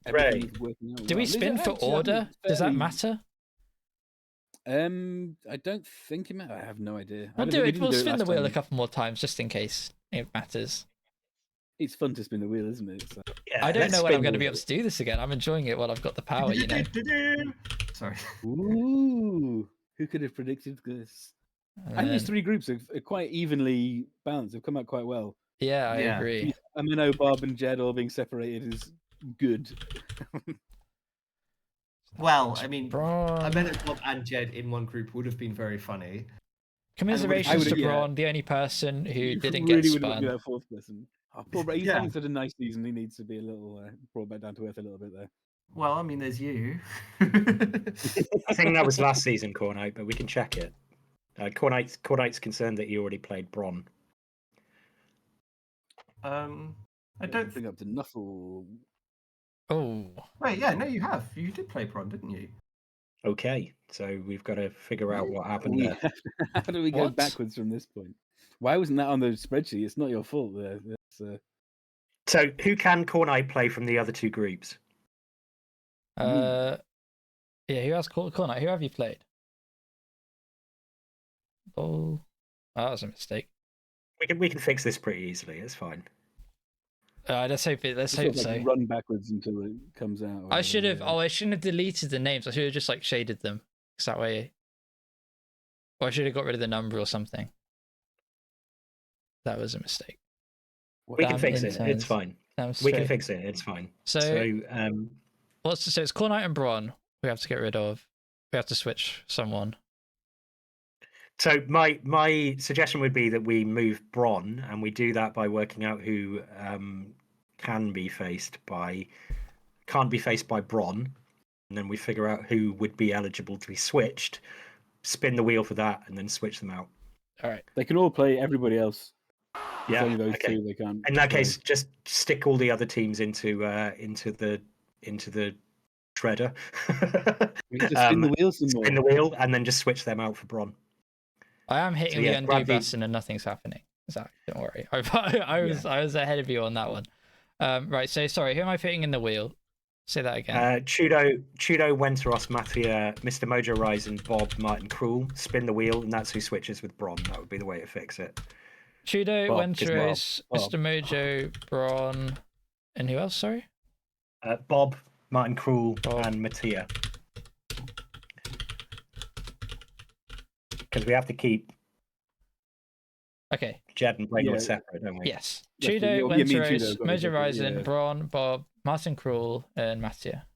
Everything's working out Do we well. spin for order? Does that matter? I don't think it matters. I have no idea. We'll do it. We'll spin the wheel a couple more times just in case it matters. It's fun to spin the wheel, isn't it? So. Yeah, I don't let's know when I'm spin going to the be able to do this again. I'm enjoying it while I've got the power, you know. Sorry. Ooh, who could have predicted this? I think these 3 groups are quite evenly balanced. They've come out quite well. Yeah, I agree. Amino, Bob, and Jed all being separated is good. Well, I mean, Braun. I meant Bob and Jed in one group would have been very funny. Commiserations to Braun, the only person who didn't get Really wouldn't be spun. that 4th person. Oh, poor He's having such a nice season. He needs to be a little brought back down to earth a little bit there. Well, I mean, there's you. I think that was last season, Core Knight, but we can check it. Core Knight's concerned that you already played Bron. I don't bring up the Nuffle. Oh. Wait, yeah, no, you have. You did play Bron, didn't you? Okay, so we've got to figure out what happened there. How do we go backwards from this point? Why wasn't that on the spreadsheet? It's not your fault there. So who can Core Knight play from the other 2 groups? Yeah, who has Core Knight? Who have you played? Oh, that was a mistake. We can fix this pretty easily. It's fine. Let's hope so. Run backwards until it comes out. I should have. Oh, I shouldn't have deleted the names. I should have just like shaded them, because that way. Or I should have got rid of the number or something. That was a mistake. We can fix it. It's fine. We can fix it. It's fine. So So it's Core Knight and Braun we have to get rid of. We have to switch someone. So my suggestion would be that we move Bronn, and we do that by working out who can't be faced by Bronn, and then we figure out who would be eligible to be switched, spin the wheel for that, and then switch them out. All right. They can all play everybody else. Yeah. It's only those Okay. two they can't. In that play. case, just stick all the other teams into the shredder. We just spin the wheel some more. Spin the wheel, and then just switch them out for Bronn. I am hitting yeah, the undo grab the- button and nothing's happening. Zach, don't worry. I was ahead of you on that one. Right. So sorry. Who am I putting in the wheel? Say that again. Chudo, Wenteros, Mattia, Mr. Mojo Ryzen, Bob, Martin, Krul. Spin the wheel, and that's who switches with Bronn. That would be the way to fix it. Chudo, Bob, 'cause Wenteros, Bob. Mr. Mojo, Braun, and who else? Sorry. Bob, Martin, Krul, Bob. and Mattia. Because we have to keep Okay. Jed and Brainwood Yeah. separate, don't we? Yes. Yes, Chudo, me and Chudo Wenteros, got it Mojo separate, Ryzen, yeah. Braun, Bob, Martin Krul, and Mattia.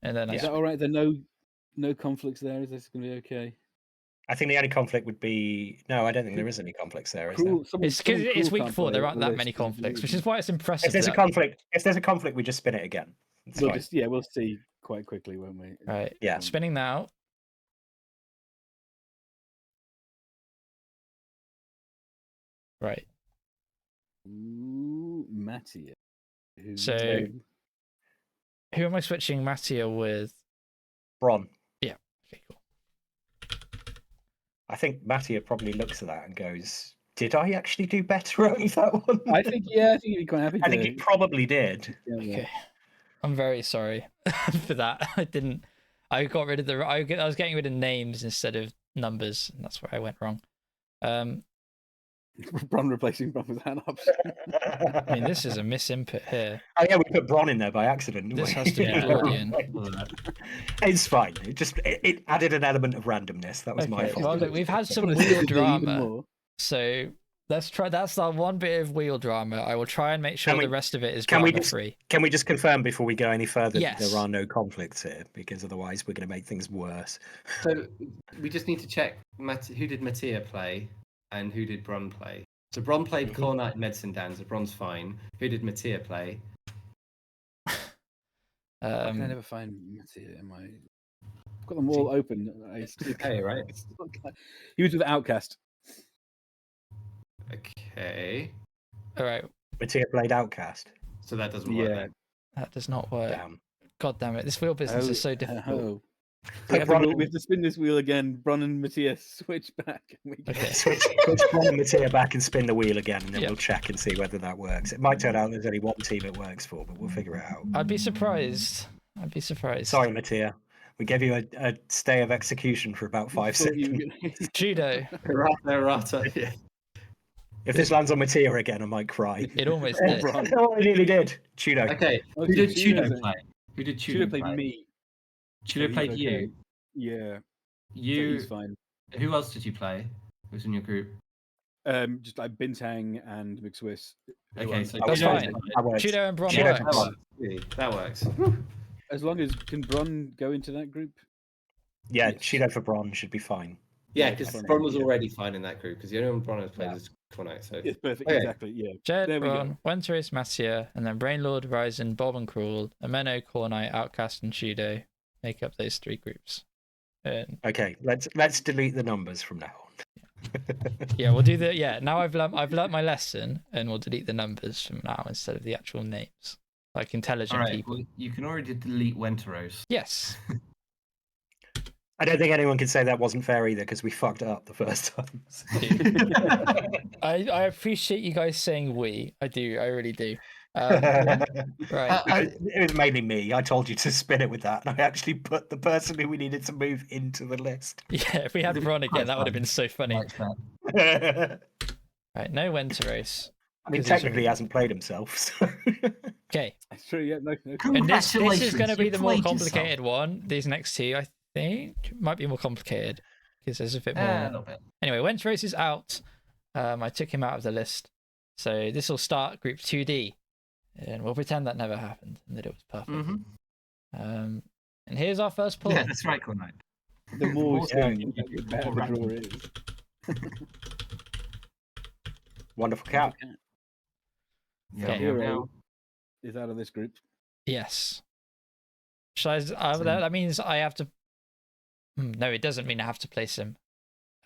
And then Is that all right? There are no conflicts there. Is this going to be okay? I think the only conflict would be I don't think there is any conflicts there. Is there? Cruel, someone, it's because someone it's cruel week can't 4. play There the aren't that list, many is conflicts, which really- is why it's impressive. If there's a that- conflict, we just spin it again. It's We'll fine. we'll see quite quickly, won't we? Right. Yeah. Spinning now. Right. Ooh, Mattia. So- Who am I switching Mattia with? Bronn. Okay, cool. I think Mattia probably looks at that and goes, "Did I actually do better on that one?" I think you'd be quite happy. I think he probably did. Okay. I'm very sorry for that. I got rid of I was getting rid of names instead of numbers, and that's where I went wrong. Bron replacing Bron with that option. I mean, this is a misinput here. Oh yeah, we put Bronn in there by accident. Didn't This we? has to be Gordian. It's fine. It added an element of randomness. That was my Okay, fault. well, look, we've had some Wanna see wheel if they do even drama, more? so let's try. That's our one bit of wheel drama. I will try and make sure Can we- the rest of it is can we drama just- free. Can we just confirm before we go any further Yes. that there are no conflicts here? Because otherwise we're going to make things worse. So we just need to check who did Mattia play and who did Bronn play. So Bronn played Core Knight and Medicine Dan, so Bronn's fine. Who did Mattia play? Why can I never find Mattia in my? I've got them all open. Okay, right? He was with Outcast. Okay. All right, Mattia played Outcast. So that doesn't work. Yeah. then. that does not work. Damn. God damn it! This wheel business is so difficult. Oh. Put Bronn We have to spin this wheel again. Bron and Matthias switch back. And we Okay. Switch Bronn and Mattia back and spin the wheel again, and then Yeah. we'll check and see whether that works. It might turn out there's only one team it works for, but we'll figure it out. I'd be surprised. I'd be surprised. Sorry, Mattia. We gave you a stay of execution for about 5 thought you seconds. were gonna- Judo. Errata. Yeah. If this lands on Mattia again, I might cry. It almost Oh, did. Bron. No, I nearly did. Chudo. Okay. Oh, Who did Chudo Chudo then. play? Who did Should have Chudo played play? me. Chudo So played he's you. okay. Yeah. So You. he's fine. Who else did you play? Who was in your group? Just like Bintang and McSwiss. who Okay, I'm so That's Chudo- fine. That works. Judo and Bron Judo That works. works. Really, that works. As long as can Bron go into that group? Yeah, Yes. Chudo for Bronn should be fine. Yeah, Yeah, because that's Bron was fine, yeah. already fine in that group because the only one Bron has played Yeah. is Core Knight. So Yes, perfect. Okay. Exactly. Yeah. Jed, There we go. Bron, Wenteris, Mattia, and then Brainlord, Ryzen, Bob and Cruel, Ameno, Core Knight, Outcast, and Judo make up those 3 groups. And Okay, let's delete the numbers from now on. yeah, we'll do now I've learnt my lesson, and we'll delete the numbers from now instead of the actual names. Like intelligent All right, people. well, you can already delete Wenteros. Yes. I don't think anyone can say that wasn't fair either because we fucked it up the first time. I appreciate you guys saying we. I do. I really do. Right. It was mainly me. I told you to spin it with that, and I actually put the person who we needed to move into the list. Yeah, if we had Bron again, that would have been so funny. Like that. I Right, no Wenteros. mean, technically, he hasn't played himself. So. Okay. That's true. Yeah. No. And this is Congratulations, going to be you the more played complicated one. These next 2, I think, might be more complicated because there's a bit more. A little bit. Anyway, Wenteros is out. I took him out of the list. So this will start Group 2D. And we'll pretend that never happened and that it was perfect. Mhm. And here's our first pull. Yeah, that's right, Cornite. The more we Yeah. spin, the better the draw is. Wonderful cat. Yeah, Okay. Hero is out of this group. Yes. That means I have to. No, it doesn't mean I have to place him.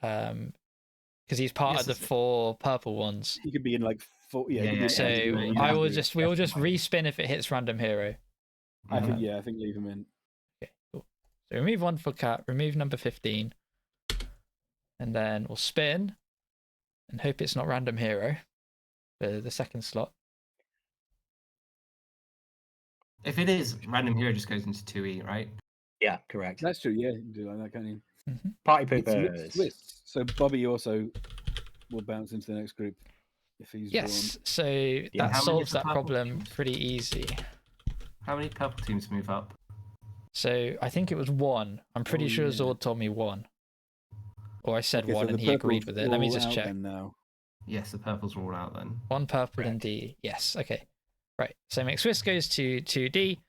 Because he's part Yes, of the it's- 4 purple ones. He could be in like 4. Yeah, he could be Yeah, in So any yeah, group. yeah. I will just we'll just Definitely. respin if it hits random hero. I think Mhm. I think leave him in. Okay, cool. So remove 1 for cat, remove number 15, and then we'll spin and hope it's not random hero for the second slot. If it is, random hero just goes into 2E, right? Yeah, correct. That's true. Yeah, you can do like that, can't you? Party It's mixed poopers. twists. So Bobby also will bounce into the next group if he's Yes, so Yeah. that How many solves is the that purple problem teams? pretty easy. How many purple teams move up? So I think it was 1. I'm pretty Oh, sure yeah. Zord told me 1. Or I said Okay, 1 so and the he agreed purple's with it. Let me all just out check. then now. Yes, the purples are all out then. 1 purple and Correct. D. Yes, okay. Right. So McSwiss goes to 2D.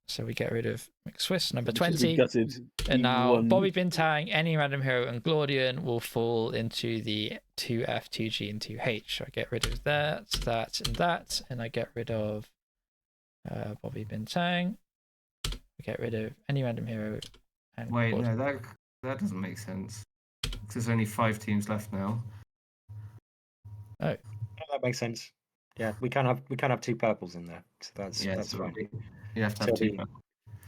So we get rid of McSwiss, number Which has been 20. gutted. And now E1. Bobby Bintang, any random hero, and Glaudian will fall into the 2F, 2G, and 2H. So I get rid of that, and that, and I get rid of Bobby Bintang. I get rid of any random hero. And Wait, Glaudian. no, that doesn't make sense. 'Cause there's only 5 teams left now. Yeah, that makes sense. Yeah, we can't have 2 purples in there, so that's so fine. you have to So have 2 the- purples.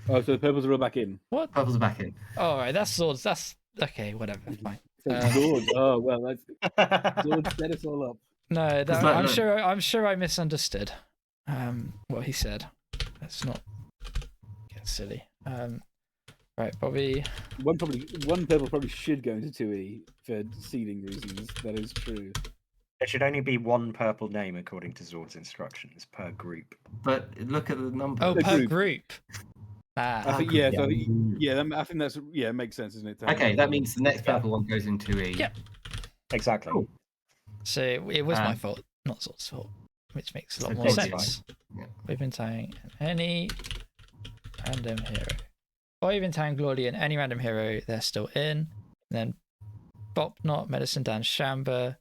Oh, so the purples are all back in. What? Purples are back in. All right, that's swords. That's okay. Whatever. Fine. So Um, Zord. Oh well, that's Zord set us all up. No, Does that I'm look- sure. I'm sure I misunderstood. What he said. Let's not get silly. Right, Bobby. One purple probably should go into 2E for seeding reasons. That is true. There should only be 1 purple name according to Zord's instructions per group. But look at the number. Oh, The per group. group. I Ah, think yeah. So I think that's it makes sense, isn't it? to have Okay, one that purple? means the next purple one goes in 2E. Yep. Exactly. Cool. so it was my Um, fault, not Zord's fault, which makes a lot So more Bobby's sense. Yeah. We've been tying any random hero. Bobby been tying Glaudian, any random hero, they're still in. And then Bopnot, Medicine Dan, Shamba,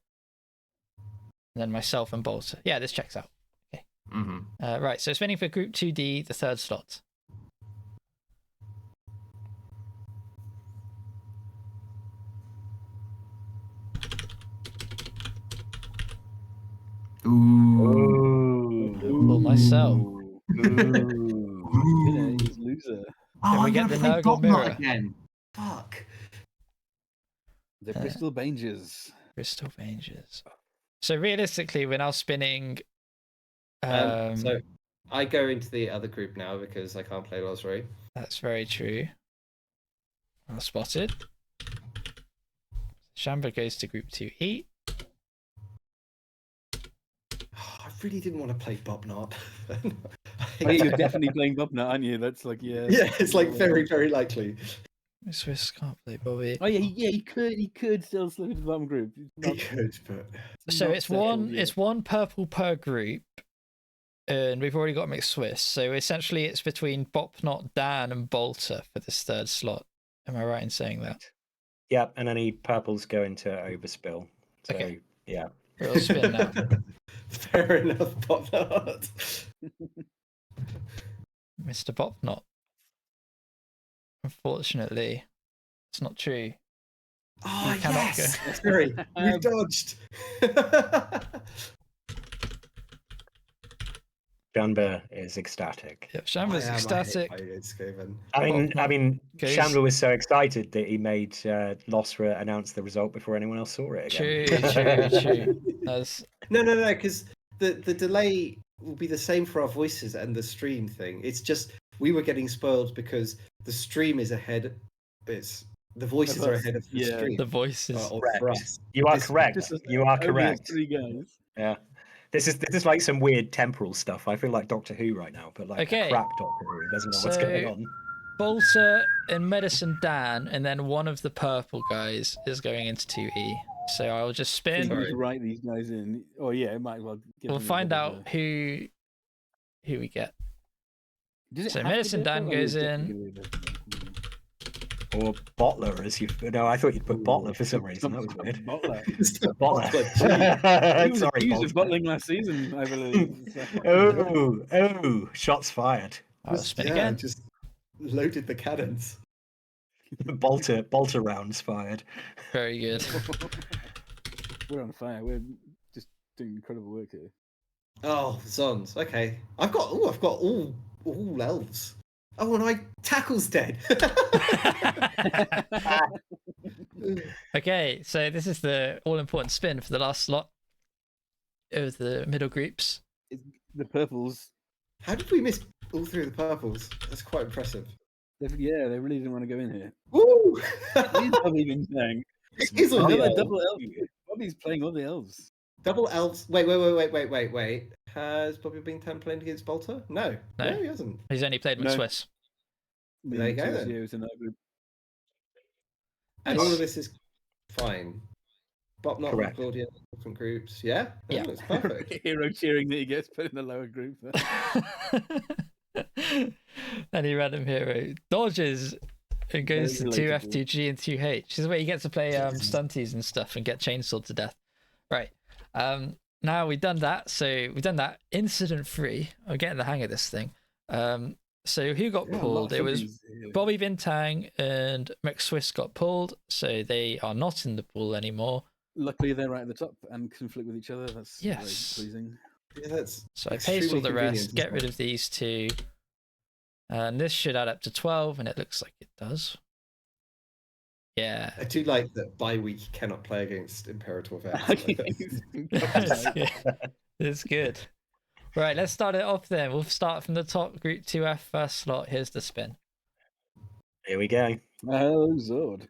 and then myself and Bolter. Yeah, this checks out. Mm-hmm. Right, so spinning for Group 2D, the 3rd slot. Ooh. Pull myself. Ooh. Winner is loser. Then we I'm get gonna the play Nurgle Botnot mirror. again. Fuck. The Bristol Bangers. Crystal Rangers. So realistically, we're now spinning. So I go into the other group now because I can't play Losray. That's very true. Well spotted. Shamba goes to Group 2E. I really didn't want to play Bobnot. I think you're definitely playing Bobnut, aren't you? That's like Yeah, it's like very, very likely. Swiss can't play Bobby. Oh yeah, he could still slip into the bottom group. It's He not- could, but So not it's settled one. yet. It's 1 purple per group, and we've already got McSwiss. So essentially, it's between Bopnot, Dan, and Bolter for this 3rd slot. Am I right in saying that? Yeah, and any purples go into overspill. So Okay. yeah. We'll spin now. fair enough, Bobnot. Mr. Bopnot. Unfortunately, it's not true. Oh, You cannot yes! Sorry, we've dodged. Shamba is ecstatic. Yep, Shamba's I am, ecstatic. I hate it's Skaven. I mean, Goes- Shamba was so excited that he made Losra announce the result before anyone else saw it again. True. That's No, because the delay will be the same for our voices and the stream thing. It's just we were getting spoiled because the stream is ahead. The voices are us, ahead of the yeah. stream. the voices. Or Correct. for us. You are This- correct. Just You are only us correct. 3 guys. Yeah. This is like some weird temporal stuff. I feel like Doctor Who right now, but like Okay. a crap Doctor Who. Doesn't know what's So- going on. Bolter and Medicine Dan, and then one of the purple guys is going into 2E. So I'll just So you spin. can just write these guys in. Oh yeah, it might well. Give We'll them a find bit of out who we get. Does it So have to be Medicine a Dan purple? goes It's in. definitely gonna be Or Bottler, as you. No, I thought you'd put Ooh. Bottler for some reason. That was weird. Bottler. Bottler. He was Sorry, accused of Bottler. bottling last season, I believe. So- Oh, shots fired. I'll spin yeah, again. just loaded the cannons. Bolter rounds fired. Very good. We're on fire. We're just doing incredible work here. Oh, Zons. Okay, I've got all elves. Oh, and tackle's dead. Okay, so this is the all-important spin for the last slot of the middle groups. The purples, How did we miss all three of the purples? That's quite impressive. they really didn't want to go in here. Woo! What is Bobby been saying? It is all the Another elves. double elf. Bobby's playing all the elves. Double elves. Wait. Has Bobby been playing against Bolter? No, No. he hasn't. He's only played with No. Swiss. There you go, then. Years in that group. And all of this is fine. Bob not Correct. Claudia, different groups. Yeah, Yeah. It's perfect. Hero cheering that he gets put in the lower group. Any random hero dodges and goes to Very 2F, relatable. 2G, and 2H. This is where you get to play stunties and stuff and get chainsawed to death. Right. Now we've done that. So we've done that incident free. I'm getting the hang of this thing. So who got Yeah, a lot pulled? of It was something's here. Bobby Bintang and McSwiss got pulled. So they are not in the pool anymore. Luckily, they're right at the top and conflict with each other. That's Yes. very pleasing. Yeah, that's So I extremely paste all the convenient, rest, get isn't rid it? of these two. And this should add up to 12, and it looks like it does. Yeah. I do like that bi-week cannot play against Imperator Vex. It's good. It's good. Right, let's start it off then. We'll start from the top. Group 2F first slot. Here's the spin. Here we go. Oh, Zord.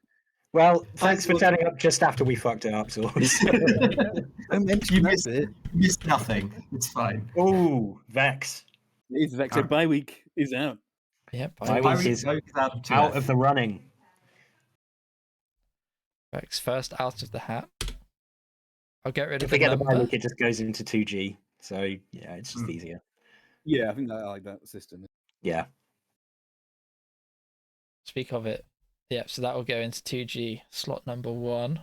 Well, thanks for Zord. turning up just after we fucked it up, Zords. I mentioned You that's it. missed nothing. It's fine. Ooh, Vex. It's Vector bye week is out. Yep. Bye Bye. week is Out out of the running. Rex first out of the hat. I'll get rid of If we the get the bye number. week, it just goes into 2G. So, yeah, it's just easier. Yeah, I think I like that system. Yeah. Speak of it. Yep, so that will go into 2G slot number 1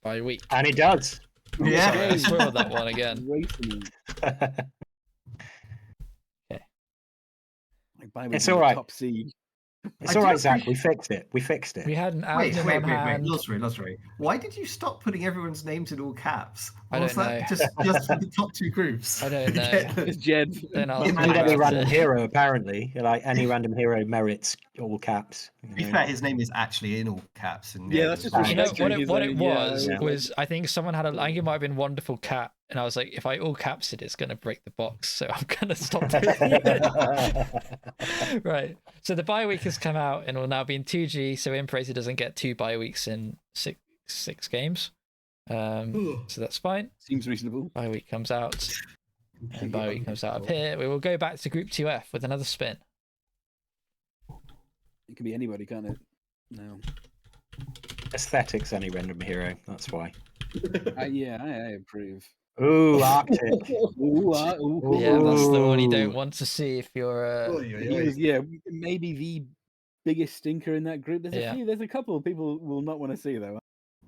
by week. And it does. Yeah. Sorry, I swirled that one again. Racing. Okay. Like bye week It's is all the right. top seed. It's I all do right, Zach. appreciate- We fixed it. We had an Wait, admin on hand. Losry. Why did you stop putting everyone's names in all caps? I Or was don't that know. just for the top two groups? I don't know. It's Jed. Then I'll And think any about random it. hero, apparently. Like, any random hero merits all caps. To be fair, his name is actually in all caps. And Yeah, that's just You know, respecting his What own- it was yeah. was I think someone had I think it might have been Wonderful Cat, and I was like, if I all caps it, it's gonna break the box, so I'm gonna stop doing it. Right. So the bye week has come out and will now be in 2G, so Imperator doesn't get 2 bye weeks in six games. So that's fine. Seems reasonable. Bye week comes out, and bye week comes out up here. We will go back to Group 2F with another spin. It can be anybody, can't it? No. Aesthetics, any random hero. That's why. Yeah, I approve. Ooh, Arctic. Ooh, Yeah, that's the one you don't Ooh. want to see if you're. He was, maybe the biggest stinker in that group. There's a couple of people will not want to see though.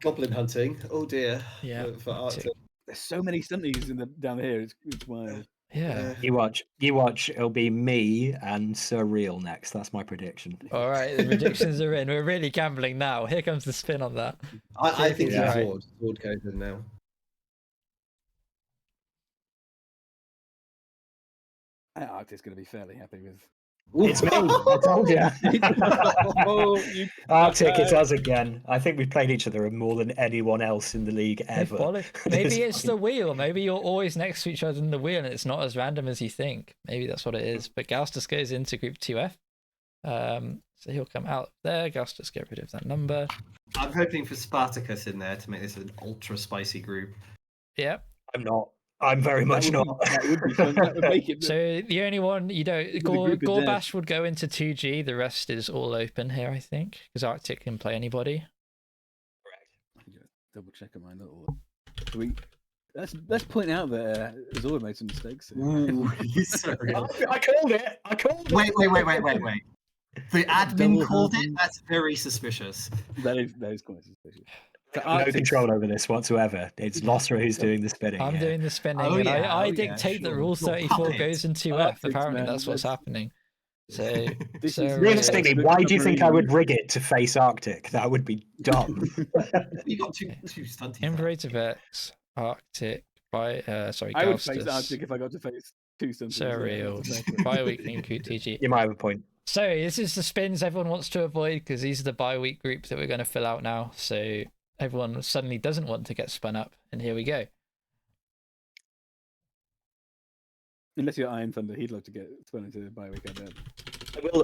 Goblin hunting. Oh dear. Yeah. For Arctic. There's so many stunties down here. It's wild. Yeah. You watch. It'll be me and Surreal next. That's my prediction. All right, the predictions are in. We're really gambling now. Here comes the spin on that. I think Yeah. it's Sword goes in now. Arctic's going to be fairly happy with. It's me. I told you. Oh, Arctic, it's us again. I think we've played each other more than anyone else in the league ever. Maybe it's the wheel. Maybe you're always next to each other in the wheel and it's not as random as you think. Maybe that's what it is. But Gaustus goes into Group 2F. So he'll come out there. Gaustus, get rid of that number. I'm hoping for Spartacus in there to make this an ultra spicy group. Yep. I'm not. I'm very much not. That would be fun. That would make it. So the only one you don't, With a group of Gorbash would go into 2G. The rest is all open here, I think, because Arctic can play anybody. Double check on my little. Let's point out that Zord made some mistakes. Here. Ooh, he's so real. I called it. I called it. Wait. The admin Double called it? happened. That's very suspicious. That is quite suspicious. I So have no Arctic's- control over this whatsoever. It's Losra who's doing the spinning. I'm yeah. doing the spinning, Oh, and yeah, I oh, yeah, dictate that sure. rule Your 34 puppet. goes in 2F. Arctics, Apparently, man, that's what's that's- happening. So, This so is- Realistically, Yeah. why do you think I would Submarine. rig it to face Arctic? That would be dumb. You got two stunties. there. Imperator Vex, Arctic, sorry, I would face Gaustus, Arctic if I got to face two something. Surreal, Bi-weekly, and TG. You might have a point. So this is the spins everyone wants to avoid because these are the bi-week groups that we're going to fill out now. So everyone suddenly doesn't want to get spun up, and here we go. Unless you're Iron Thunder, he'd love to get spun into the bye-week, I bet.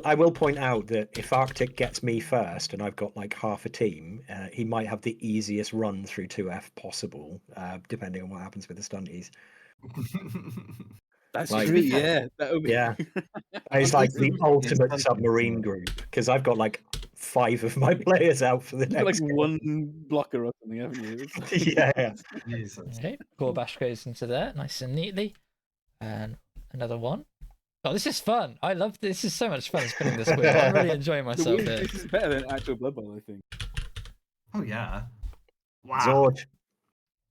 I will point out that if Arctic gets me first and I've got like half a team, he might have the easiest run through 2F possible, depending on what happens with the stunties. That's Like- true, yeah. That would be... Yeah. It's like the ultimate submarine group because I've got like 5 of my players out for the You've got like next game. one blocker or something, haven't you? It's- Yeah. Jesus. Okay, Gorbash goes into there nice and neatly, and another one. Oh, this is fun. I love this. Is so much fun spinning this wheel. I'm really enjoying The myself win- here. This is better than actual Blood Bowl, I think. Oh yeah. Wow. Zord.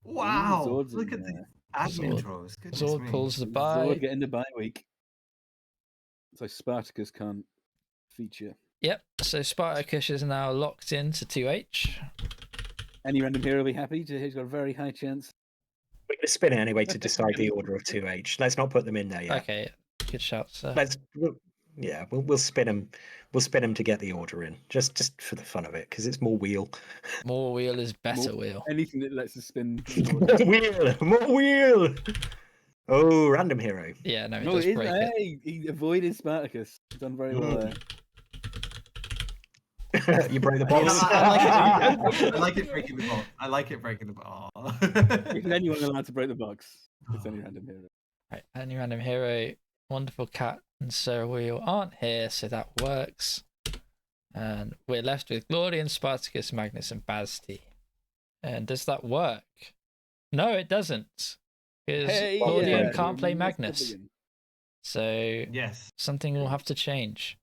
Wow. Zord's Look in at the there. admin Zord. draws. Goodness Zord me. pulls the Zord buy. getting the bye week. So Spartacus can't feature. Yep. So Spartacus is now locked into 2H. Any random hero will be happy. He's got a very high chance. We're going to spin it anyway to decide the order of 2H. Let's not put them in there yet. Okay, good shout, sir. We'll spin them. We'll spin them to get the order in, just for the fun of it, because it's more wheel. More wheel is better More- wheel. Anything that lets us spin. More wheel. Oh, random hero. Yeah, no, it No, does it is, break it. hey, he avoided Spartacus. Done very well there. You break the I box. like it breaking the box. I like it breaking the box. Is anyone allowed to break the box? It's any random hero. Right, any random hero, Wonderful Cat and Sir Wheel aren't here, so that works. And we're left with Glorian, Spartacus, Magnus, and Basti. And does that work? No, it doesn't. Because Hey, Glorian yeah. can't play Mr. Magnus. Biggin. So Yes. something will have to change.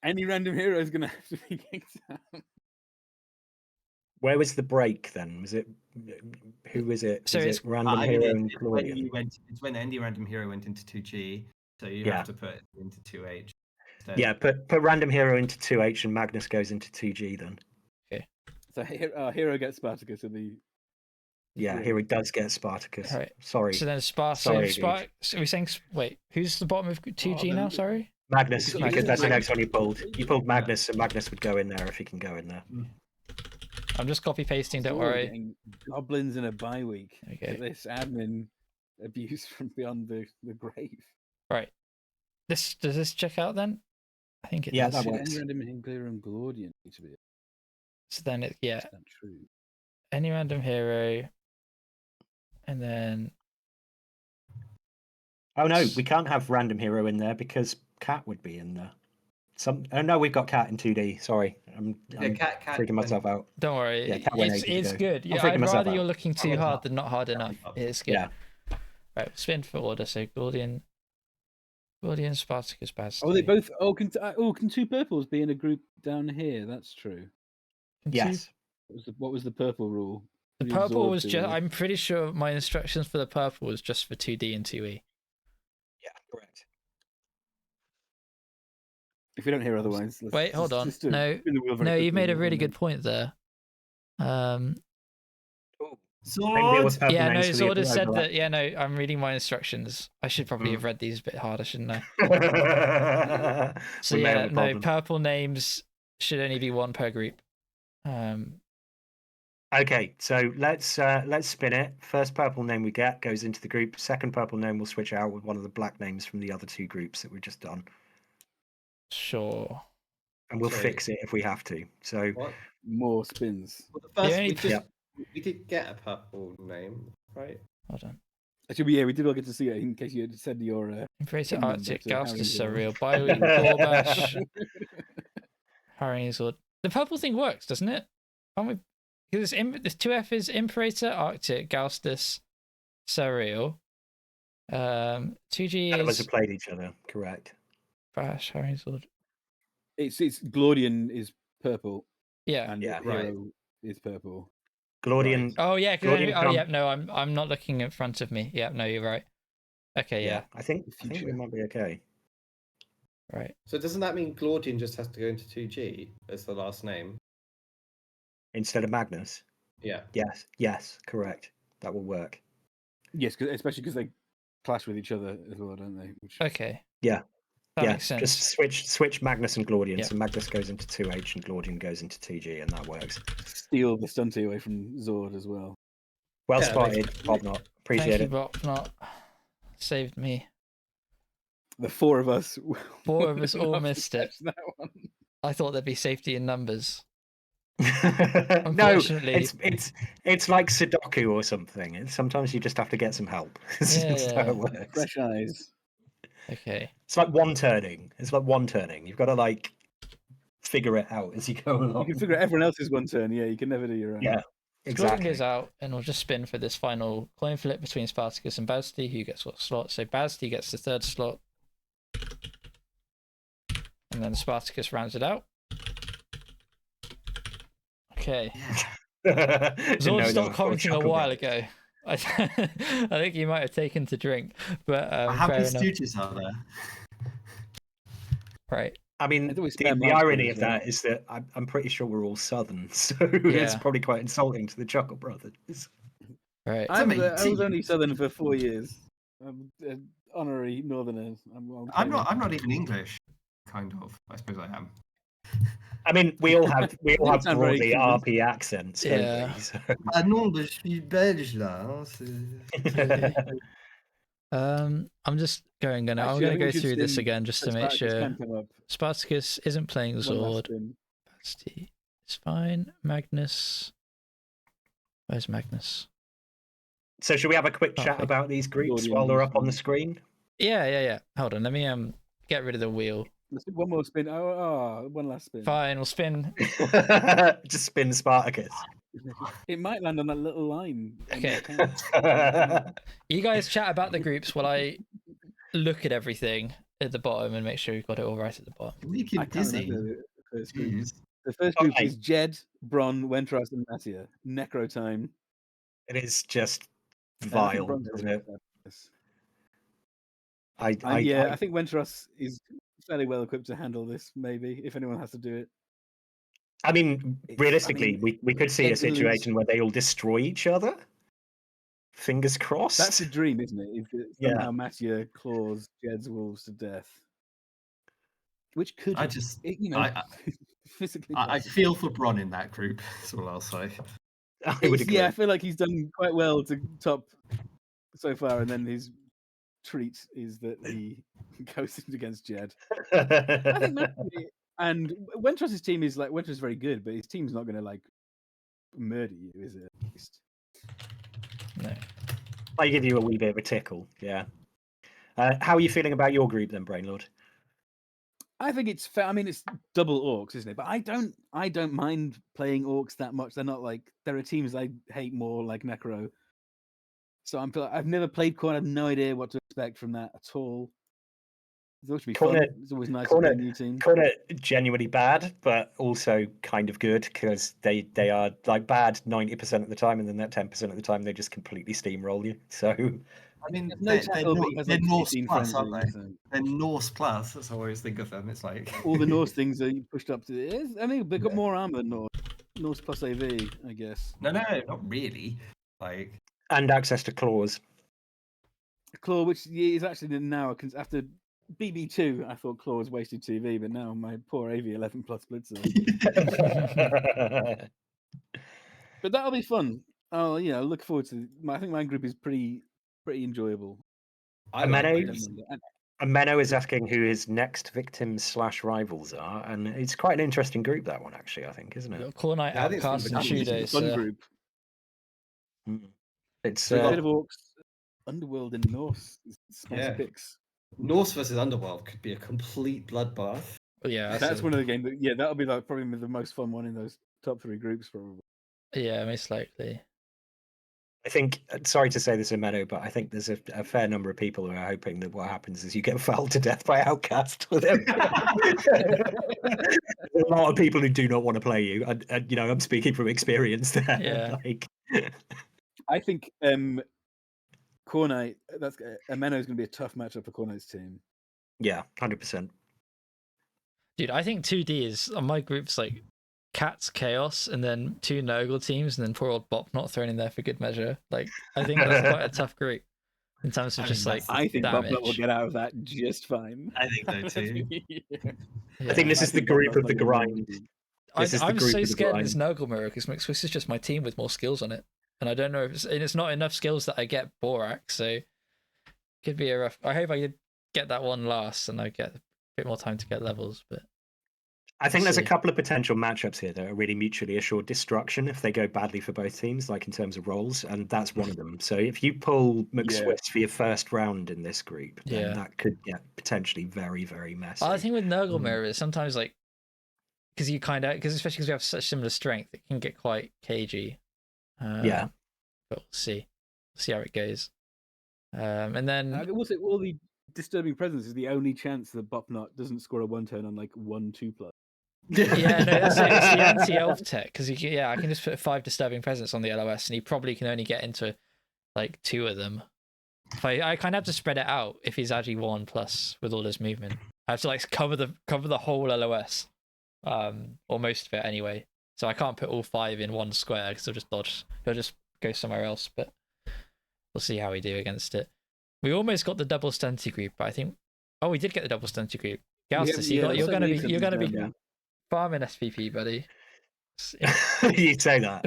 Any random hero is going to have to be kicked out. Where was the break then? Was it who was it? So Was it's- it random I hero mean, and it's when Glorian? you went. It's when any random hero went into 2G, so you Yeah. have to put it into 2H. instead. Yeah, put random hero into 2H and Magnus goes into 2G then. So hero gets Spartacus in the. Yeah, Yeah. here he does get Spartacus. Right. Sorry, So then so Sorry, are we saying, wait, who's the bottom of 2G now? Sorry? Magnus, Because because that's the Magnus- next one you pulled. You pulled Magnus, so Magnus would go in there if he can go in there. I'm just copy pasting, don't Zord worry. getting Goblins in a bye week. Okay. Get this admin abuse from beyond the grave. Right. Does this check out then? I think it Yeah, does. that Should works. any random Hingler and Glordian need to be? So then it, yeah, Is that true? any random hero, and then Oh no, we can't have random hero in there because Cat would be in there. Oh no, we've got Cat in 2D. Sorry, I'm Cat freaking myself out. don't worry, Yeah, Cat went it's ages ago. good. I'm Yeah, freaking I'd myself rather out. you're looking too went hard up. than not hard enough. went up. It's good. Yeah. Right, spin for order. So Gordian, Spartacus, Basti. Oh, they both. Oh, can two purples be in a group down here? That's true. Can two- Yes. What was the purple rule? The You purple absorb was two, just. or- I'm pretty sure my instructions for the purple was just for 2D and 2E. Yeah, correct. If we don't hear otherwise, let's Wait, hold on. No, spin the wheel very No, you quickly made a and really then- good point there. Same deal with Sword. purple Yeah, no, names for the Zorda said overlap. that. Yeah, no, I'm reading my instructions. I should probably have read these a bit harder, shouldn't I? So We may yeah, have a no, problem. purple names should only be one per group. Okay, so let's spin it. First purple name we get goes into the group. Second purple name we'll switch out with one of the black names from the other two groups that we've just done, Sure. and we'll Sorry. fix it if we have to. So What? More spins. Well, the first, only we, th- we did get a purple name, right? Hold on. Actually, yeah, we did all get to see it in case you had said your. Imperator Kingdom, Arctic, but, Gauss Harry's is Order. surreal. Bioweek, Gorbash, Harry's Order. The purple thing works, doesn't it? Can't we? Because this 2F is Imperator Arctic, Gaustus, Cereal. 2G None of us is have played each other, correct? Bash, Harizord. It's Glordian is purple Yeah. and Yeah. Hero is purple. Glordian. Oh yeah. Glordian Oh can't- yeah. No, I'm not looking in front of me. Yeah. No, you're right. Okay. Yeah. I think we Future. might be okay. Right. So doesn't that mean Glordian just has to go into 2G as the last name? Instead of Magnus. Yeah. Yes, correct. That will work. Yes, especially because they clash with each other as well, don't they? Which... Okay. Yeah. That yeah, makes sense. just switch Magnus and Glordian. Yeah. So Magnus goes into 2H and Glordian goes into 2G, and that works. Steal the stunty away from Zord as well. Well Yeah, spotted, Bobnot. Appreciate Thank you, it. Bobnot. Saved me. The four of us. Four of us wouldn't all have to missed it. catch That one. I thought there'd be safety in numbers. No, Unfortunately- it's like Sudoku or something. Sometimes you just have to get some help. It's just how Yeah. it works. Fresh eyes. Okay. It's like one turning. You've got to like figure it out as you go You along. can figure out everyone else's one turn. Yeah, you can never do your own. Yeah, Glordian exactly. goes out, and we'll just spin for this final coin flip between Spartacus and Bazti, who gets what slot. So Bazti gets the third slot, and then Spartacus rounds it out. Okay. Zord stopped commenting a while ago. I think he might have taken to drink, but How fair many enough. stooges are there? Right. I mean, I think we spam the last irony year of as well. that is that I'm pretty sure we're all Southern, so it's Yeah. probably quite insulting to the Chuckle Brothers. Right. I was amazing. only Southern for 4 years. I'm an honorary Northerner. I'm not even English. Kind of. I suppose I am. I mean, we all have You sound very broadly convinced. RP accents, Yeah. don't we? So... Ah non, je suis belge là. Clearly. I'm just I'm Actually, I gonna think we go should through this spin again just to make Spartacus sure. can come up. Spartacus isn't playing One last Zord. spin. Bazti is fine. Magnus. Where's Magnus? So should we have a quick chat Okay. about these groups Glordian while they're up on the Beastman. screen? Yeah. Hold on. Let me get rid of the wheel. Let's do one more spin. One last spin. Fine. We'll spin. Just spin Spartacus. It might land on that little line. On Okay. the account. You guys chat about the groups while I look at everything at the bottom and make sure we've got it all right at the bottom. We I keep can't dizzy. remember the first group. Jeez. The first group Okay. is Jed, Bron, Wentras, and Mattia. Necro time. It is just I think vile, Bron's isn't it? this. I think Wentras is fairly well equipped to handle this. Maybe if anyone has to do it. I mean, realistically, we could see a Jed can lose. situation where they all destroy each other. Fingers crossed. That's the dream, isn't it? Is that Yeah. somehow Mattia claws Jed's wolves to death. Which could, physically. I possible. feel for Bron in that group. That's all I'll say. I would agree. Yeah, I feel like he's done quite well to top so far, and then his treat is that he goes in against Jed. I think Mattia and Wentras' team is Wentras is very good, but his team's not going to like murder you, is it? At least. No. I give you a wee bit of a tickle. Yeah. How are you feeling about your group then, Brainlord? I think it's fair. I mean, it's double orcs, isn't it? But I don't mind playing orcs that much. They're not like there are teams I hate more, like Necro. So I've never played Corn. I have no idea what to expect from that at all. It should be fun. It's always nice to play a new team. Corner genuinely bad, but also kind of good because they are like bad 90% of the time, and then that 10% of the time they just completely steamroll you. So I mean, No tackle, but he has they're like Norse 15 plus, friendly. aren't they? So. They're Norse plus. That's how I always think of them. It's like All the Norse things are pushed up to. I mean, they've got more armor than Norse plus AV, I guess. no, not really. Like and access to claws. Claw, which is actually now after BB2, I thought Claw was wasted TV, but now my poor AV 11 plus blitzer. But that'll be fun. I'll look forward to. I think my group is pretty enjoyable. Ameno is asking who his next victims/rivals are, and it's quite an interesting group, that one, actually, I think, isn't You've it? got Core Knight, Yeah, I think it's Outcast, and gonna be Shudo. It's a fun group. It's So a bit of orcs, Underworld, and Norse. Spicy Yeah. picks. Norse versus Underworld could be a complete bloodbath. Yeah, That's one of the games. That'll be probably the most fun one in those top 3 groups, probably. Yeah, most likely. I think, sorry to say this in Meadow, but I think there's a fair number of people who are hoping that what happens is you get fouled to death by Outcast. There's a lot of people who do not want to play you. And I'm speaking from experience there. Yeah. I think Core Knight, Menno is going to be a tough matchup for Core Knight's team. Yeah, 100%. Dude, I think 2D is on my group's like Cats, Chaos, and then 2 Nurgle teams, and then poor old Bop not thrown in there for good measure. Like, I think that's quite a tough group in terms of I think damage. Bop will get out of that just fine. I think so too. I think this is the group of the grind. I'm so scared of this Nurgle mirror because Mixwix is just my team with more skills on it, and I don't know if it's not enough skills that I get Borak, so could be a rough. I hope I get that one last and I get a bit more time to get levels, but. I think there's a couple of potential matchups here that are really mutually assured destruction if they go badly for both teams, like in terms of roles, and that's one of them. So if you pull McSwiss for your first round in this group, then that could get potentially very, very messy. I think with Nurgle Mirror is sometimes like because especially because we have such similar strength, it can get quite cagey. But we'll see how it goes. And then was it all the Disturbing Presence is the only chance that Bopnot doesn't score a 1-turn on like 1/2+. Yeah, no, it's the anti-elf tech because I can just put 5 Disturbing Presence on the LOS and he probably can only get into like 2 of them. If I kind of have to spread it out if he's actually 1+ with all his movement. I have to like cover the whole LOS, or most of it anyway. So I can't put all 5 in one square because he'll just go somewhere else. But we'll see how we do against it. We almost got the double stunty group, but I think we did get the double stunty group. Gaustus, you're gonna be farming SPP, buddy. You say that.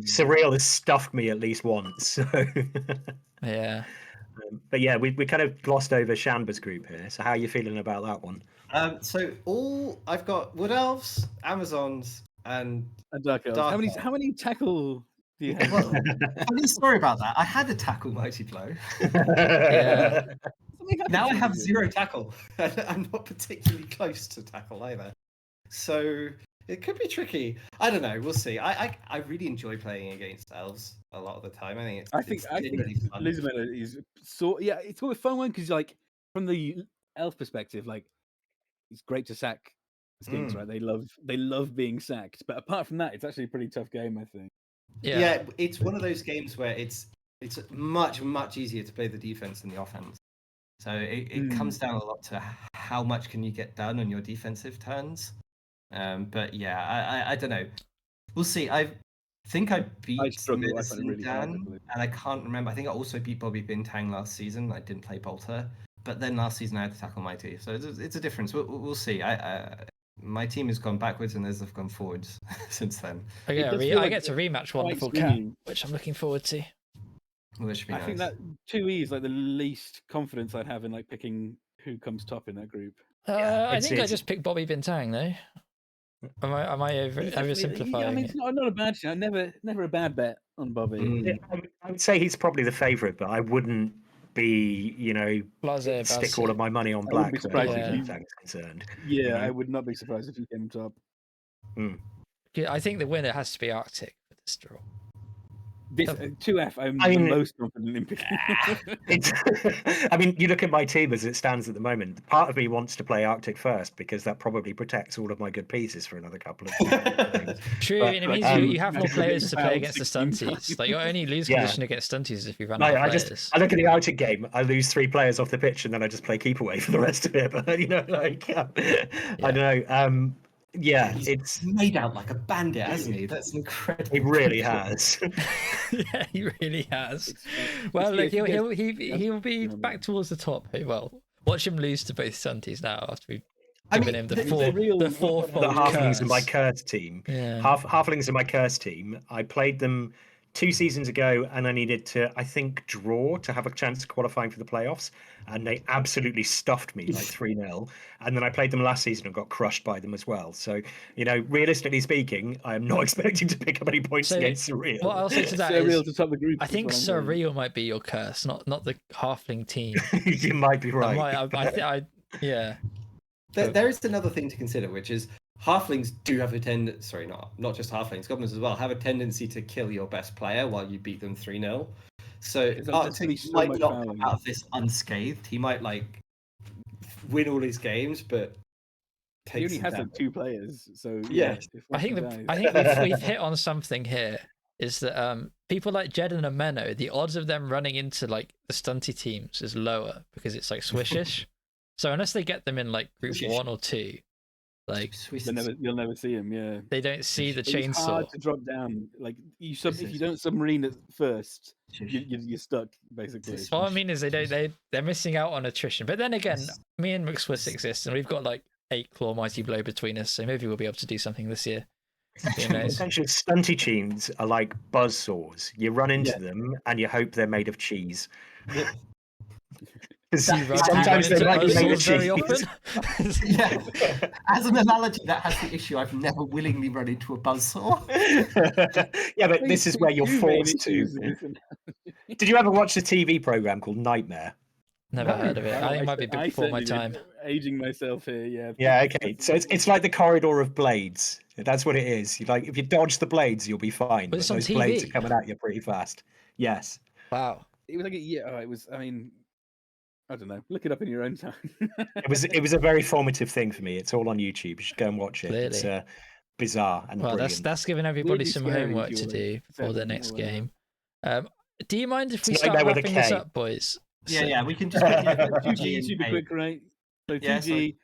Surreal has stuffed me at least once. So. Yeah. But yeah, we kind of glossed over Shanba's group here. So how are you feeling about that one? So I've got Wood Elves, Amazons, and Dark Elves. How many tackle do you have? Funny story about that. I had a tackle Mighty Blow. Yeah. Now I have 0 tackle. I'm not particularly close to tackle either. So it could be tricky. I don't know. We'll see. I really enjoy playing against elves a lot of the time. I think really fun. Lizamena is it's quite a fun one because like from the elf perspective, like it's great to sack skinks, right? They love being sacked. But apart from that, it's actually a pretty tough game, I think. Yeah, it's one of those games where it's much, much easier to play the defense than the offense. So it comes down a lot to how much can you get done on your defensive turns. But yeah, I don't know. We'll see. I think I beat Medicine really Dan, and I can't remember. I think I also beat Bobby Bintang last season. I didn't play Bolter, but then last season I had to tackle Mighty. So it's a difference. We'll see. My team has gone backwards and theirs have gone forwards since then. I get to rematch Wonderful Cat, which I'm looking forward to. Well, I nice. Think that 2E is like the least confidence I'd have in like picking who comes top in that group. I think I just picked Bobby Bintang though. Am I oversimplifying? I mean, it's not a bad show. Never a bad bet on Bobby. I would say he's probably the favourite, but I wouldn't be, stick all of my money on black where Bintang's concerned. Yeah, I would not be surprised if he came top. I think the winner has to be Arctic for this draw. 2F, I'm the most confident in picking. I mean, you look at my team as it stands at the moment. Part of me wants to play Arctic first because that probably protects all of my good pieces for another couple of games. True, and it means you have more players to play against the stunties. Like, your only lose condition against stunties is if you run out of players. I look at the Arctic game, I lose 3 players off the pitch, and then I just play keep away for the rest of it. But I don't know. Yeah, it's made out like a bandit, hasn't he? That's incredible. He really has. Yeah, he really has. Well, look, he'll be back towards the top. Well, watch him lose to both Sunties now after we've given him the fourfold the halflings in my curse team. Yeah. Halflings in my curse team. I played them 2 seasons ago, and I needed to, I think, draw to have a chance of qualifying for the playoffs, and they absolutely stuffed me like 3-0. And then I played them last season and got crushed by them as well. So, realistically speaking, I am not expecting to pick up any points against Surreal. What I'll say to that Surreal is, to top the group. I think Surreal might be your curse, not the halfling team. You might be right. Yeah. There is another thing to consider, which is halflings do have a tendency. Sorry, not just halflings, goblins as well have a tendency to kill your best player while you beat them 3-0. So There's Arctic so might much not fouling. come out of this unscathed. He might like win all his games, but He take only some has like damage. 2 players, so Yeah. if I think one I dies- think we've hit on something here. Is that people like Jed and Ameno, the odds of them running into like the stunty teams is lower because it's like swishish. So unless they get them in like group Swishish. 1 or 2, like you'll never see him. Yeah, they don't see the it's chainsaw. hard to drop down. Like if you don't submarine at first, you're stuck basically. All I mean is they're missing out on attrition. But then again, me and McSwiss exist, and we've got like 8 claw mighty blow between us, so maybe we'll be able to do something this year. Who knows? Essentially, stunty teams are like buzzsaws. You run into them and you hope they're made of cheese. Yeah. 'Cause Do you run sometimes they into might be made of buzzsaws very cheese. often? Yeah. As an analogy, that has the issue. I've never willingly run into a buzzsaw. Yeah, but this is where you're Two main forced to. issues in this Did you ever watch the TV program called Nightmare? Never heard of it. I think it might be I before my certainly time. did. Aging myself here, yeah. Yeah, okay. So it's like the corridor of blades. That's what it is. You like if you dodge the blades, you'll be fine. But it's But on those blades are TV. coming at you pretty fast. Yes. Wow. It was like it was. I mean, I don't know. Look it up in your own time. It was a very formative thing for me. It's all on YouTube. You should go and watch it. It's Clearly. bizarre and Well, brilliant. that's giving everybody Weirdly some scary homework if to you're, do like, for the 7 next or whatever. game. Do you mind if we It's start Nightmare with a wrapping this K. up, boys? Yeah, we can just quickly look at 2G G and super K. quick, right? So Yeah, 2G,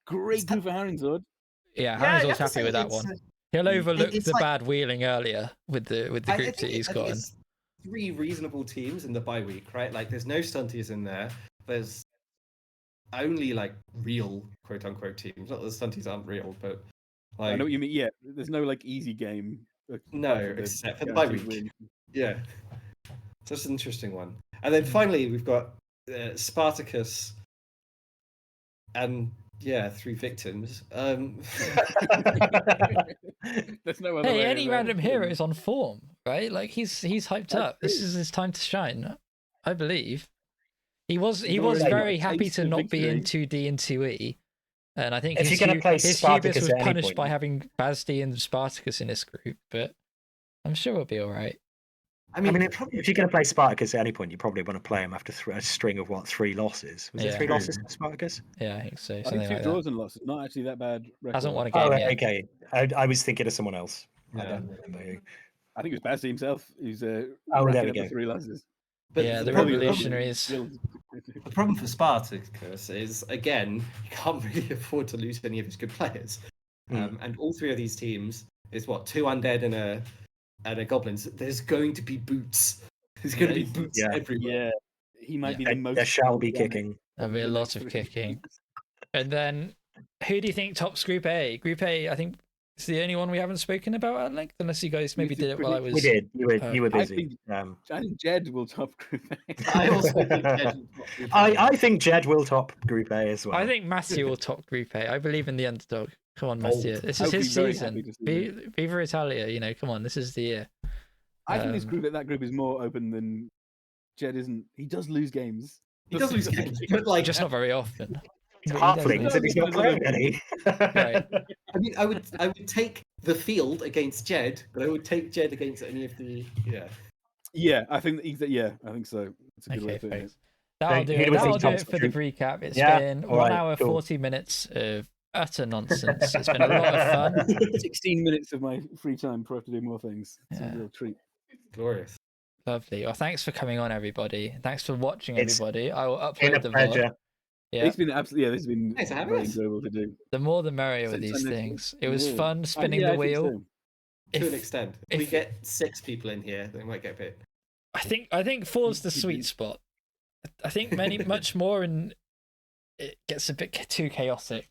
great group for Harrington. Yeah, Yeah, Harry's I was have to happy with say that it's, one. He'll overlook it's the like- bad wheeling earlier with the group that he's I think gotten. it's 3 reasonable teams in the bye week, right? Like, there's no stunties in there. There's only like real quote unquote teams. Not that the stunties aren't real, but I like know what you mean. Yeah, there's no like easy game. no, apart from the except for the bye guaranteed week. win. Yeah, so that's an interesting one. And then finally, we've got Spartacus, and 3 victims. There's no other Hey, way any of random putting hero it. is on form, right? Like he's hyped That's up. This true. is his time to shine. I believe. He was He's already very got a happy taste to of not be in victory. 2D and 2E. And I think If his, you're gonna play his Spartacus hubris was at any punished point, by having Bazdi and Spartacus in this group, but I'm sure it'll be all right. I mean, if you're going to play Spartacus at any point, you probably want to play him after a string of 3 losses. Was it Yeah. 3 losses for Spartacus? Yeah, I think so. I Something think 2 like draws that. and losses. Not actually that bad. Record. Hasn't won a game Oh, yet. okay. I was thinking of someone else. I Yeah. don't remember who. I think it was Bazzi himself who's there racking we up the go. 3 losses. but Yeah, the problem- revolutionaries. The problem for Spartacus is again, you can't really afford to lose any of his good players. And all 3 of these teams is 2 undead and a goblins. There's going to be boots. There's going to be boots Yeah. everywhere. Yeah, he might be There, the most. there shall be damage kicking. There'll be a the lot next of 3 kicking. And then, who do you think tops Group A? Group A, I think, is the only one we haven't spoken about at length, unless you guys maybe to did it while I was. We did. You were I busy. think Jed will top Group A. I also think Jed will top Group A. I think Jed will top Group A as well. I think Matthew will top Group A. I believe in the underdog. Come on, Matthew. Bold. This I is would his be very season. happy to see Viva Italia, come on, this is the year. I think that group is more open than Jed isn't. He does lose games. He does lose games, but like Just not very often. He's But he does halflings lose. and he's not playing any. Right. I mean, I would take the field against Jed, but I would take Jed against any of the Yeah, I think I think so. It's a good way Okay, of putting it. thanks. That'll do who it. do we That'll think do tops it for the Group? recap. It's Yeah, been all 1 right, hour, cool. 40 minutes of utter nonsense. It's been a lot of fun. 16 minutes of my free time before I have to do more things. It's Yeah. a real treat. glorious. Lovely. Well, thanks for coming on, everybody. Thanks for watching, It's everybody. I will Been upload a the VOD. pleasure. Yeah, It's been absolutely this has been Thanks for having very us. enjoyable to do. the more the merrier with Since these I know- things. It was Yeah. fun spinning Yeah, the I think wheel. so. To If- an extent, if we if- get 6 people in here, they might get a bit. I think 4's the sweet spot. I think much more, and it gets a bit too chaotic.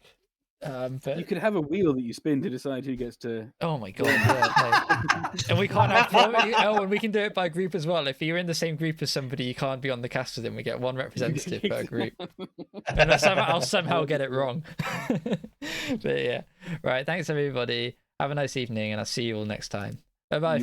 But You could have a wheel that you spin to decide who gets to. oh my god, yeah, no. And we can't have and we can do it by group as well. If you're in the same group as somebody, you can't be on the cast with them. We get 1 representative per group, and I'll somehow get it wrong. But yeah, right. Thanks everybody. Have a nice evening, and I'll see you all next time. Bye bye.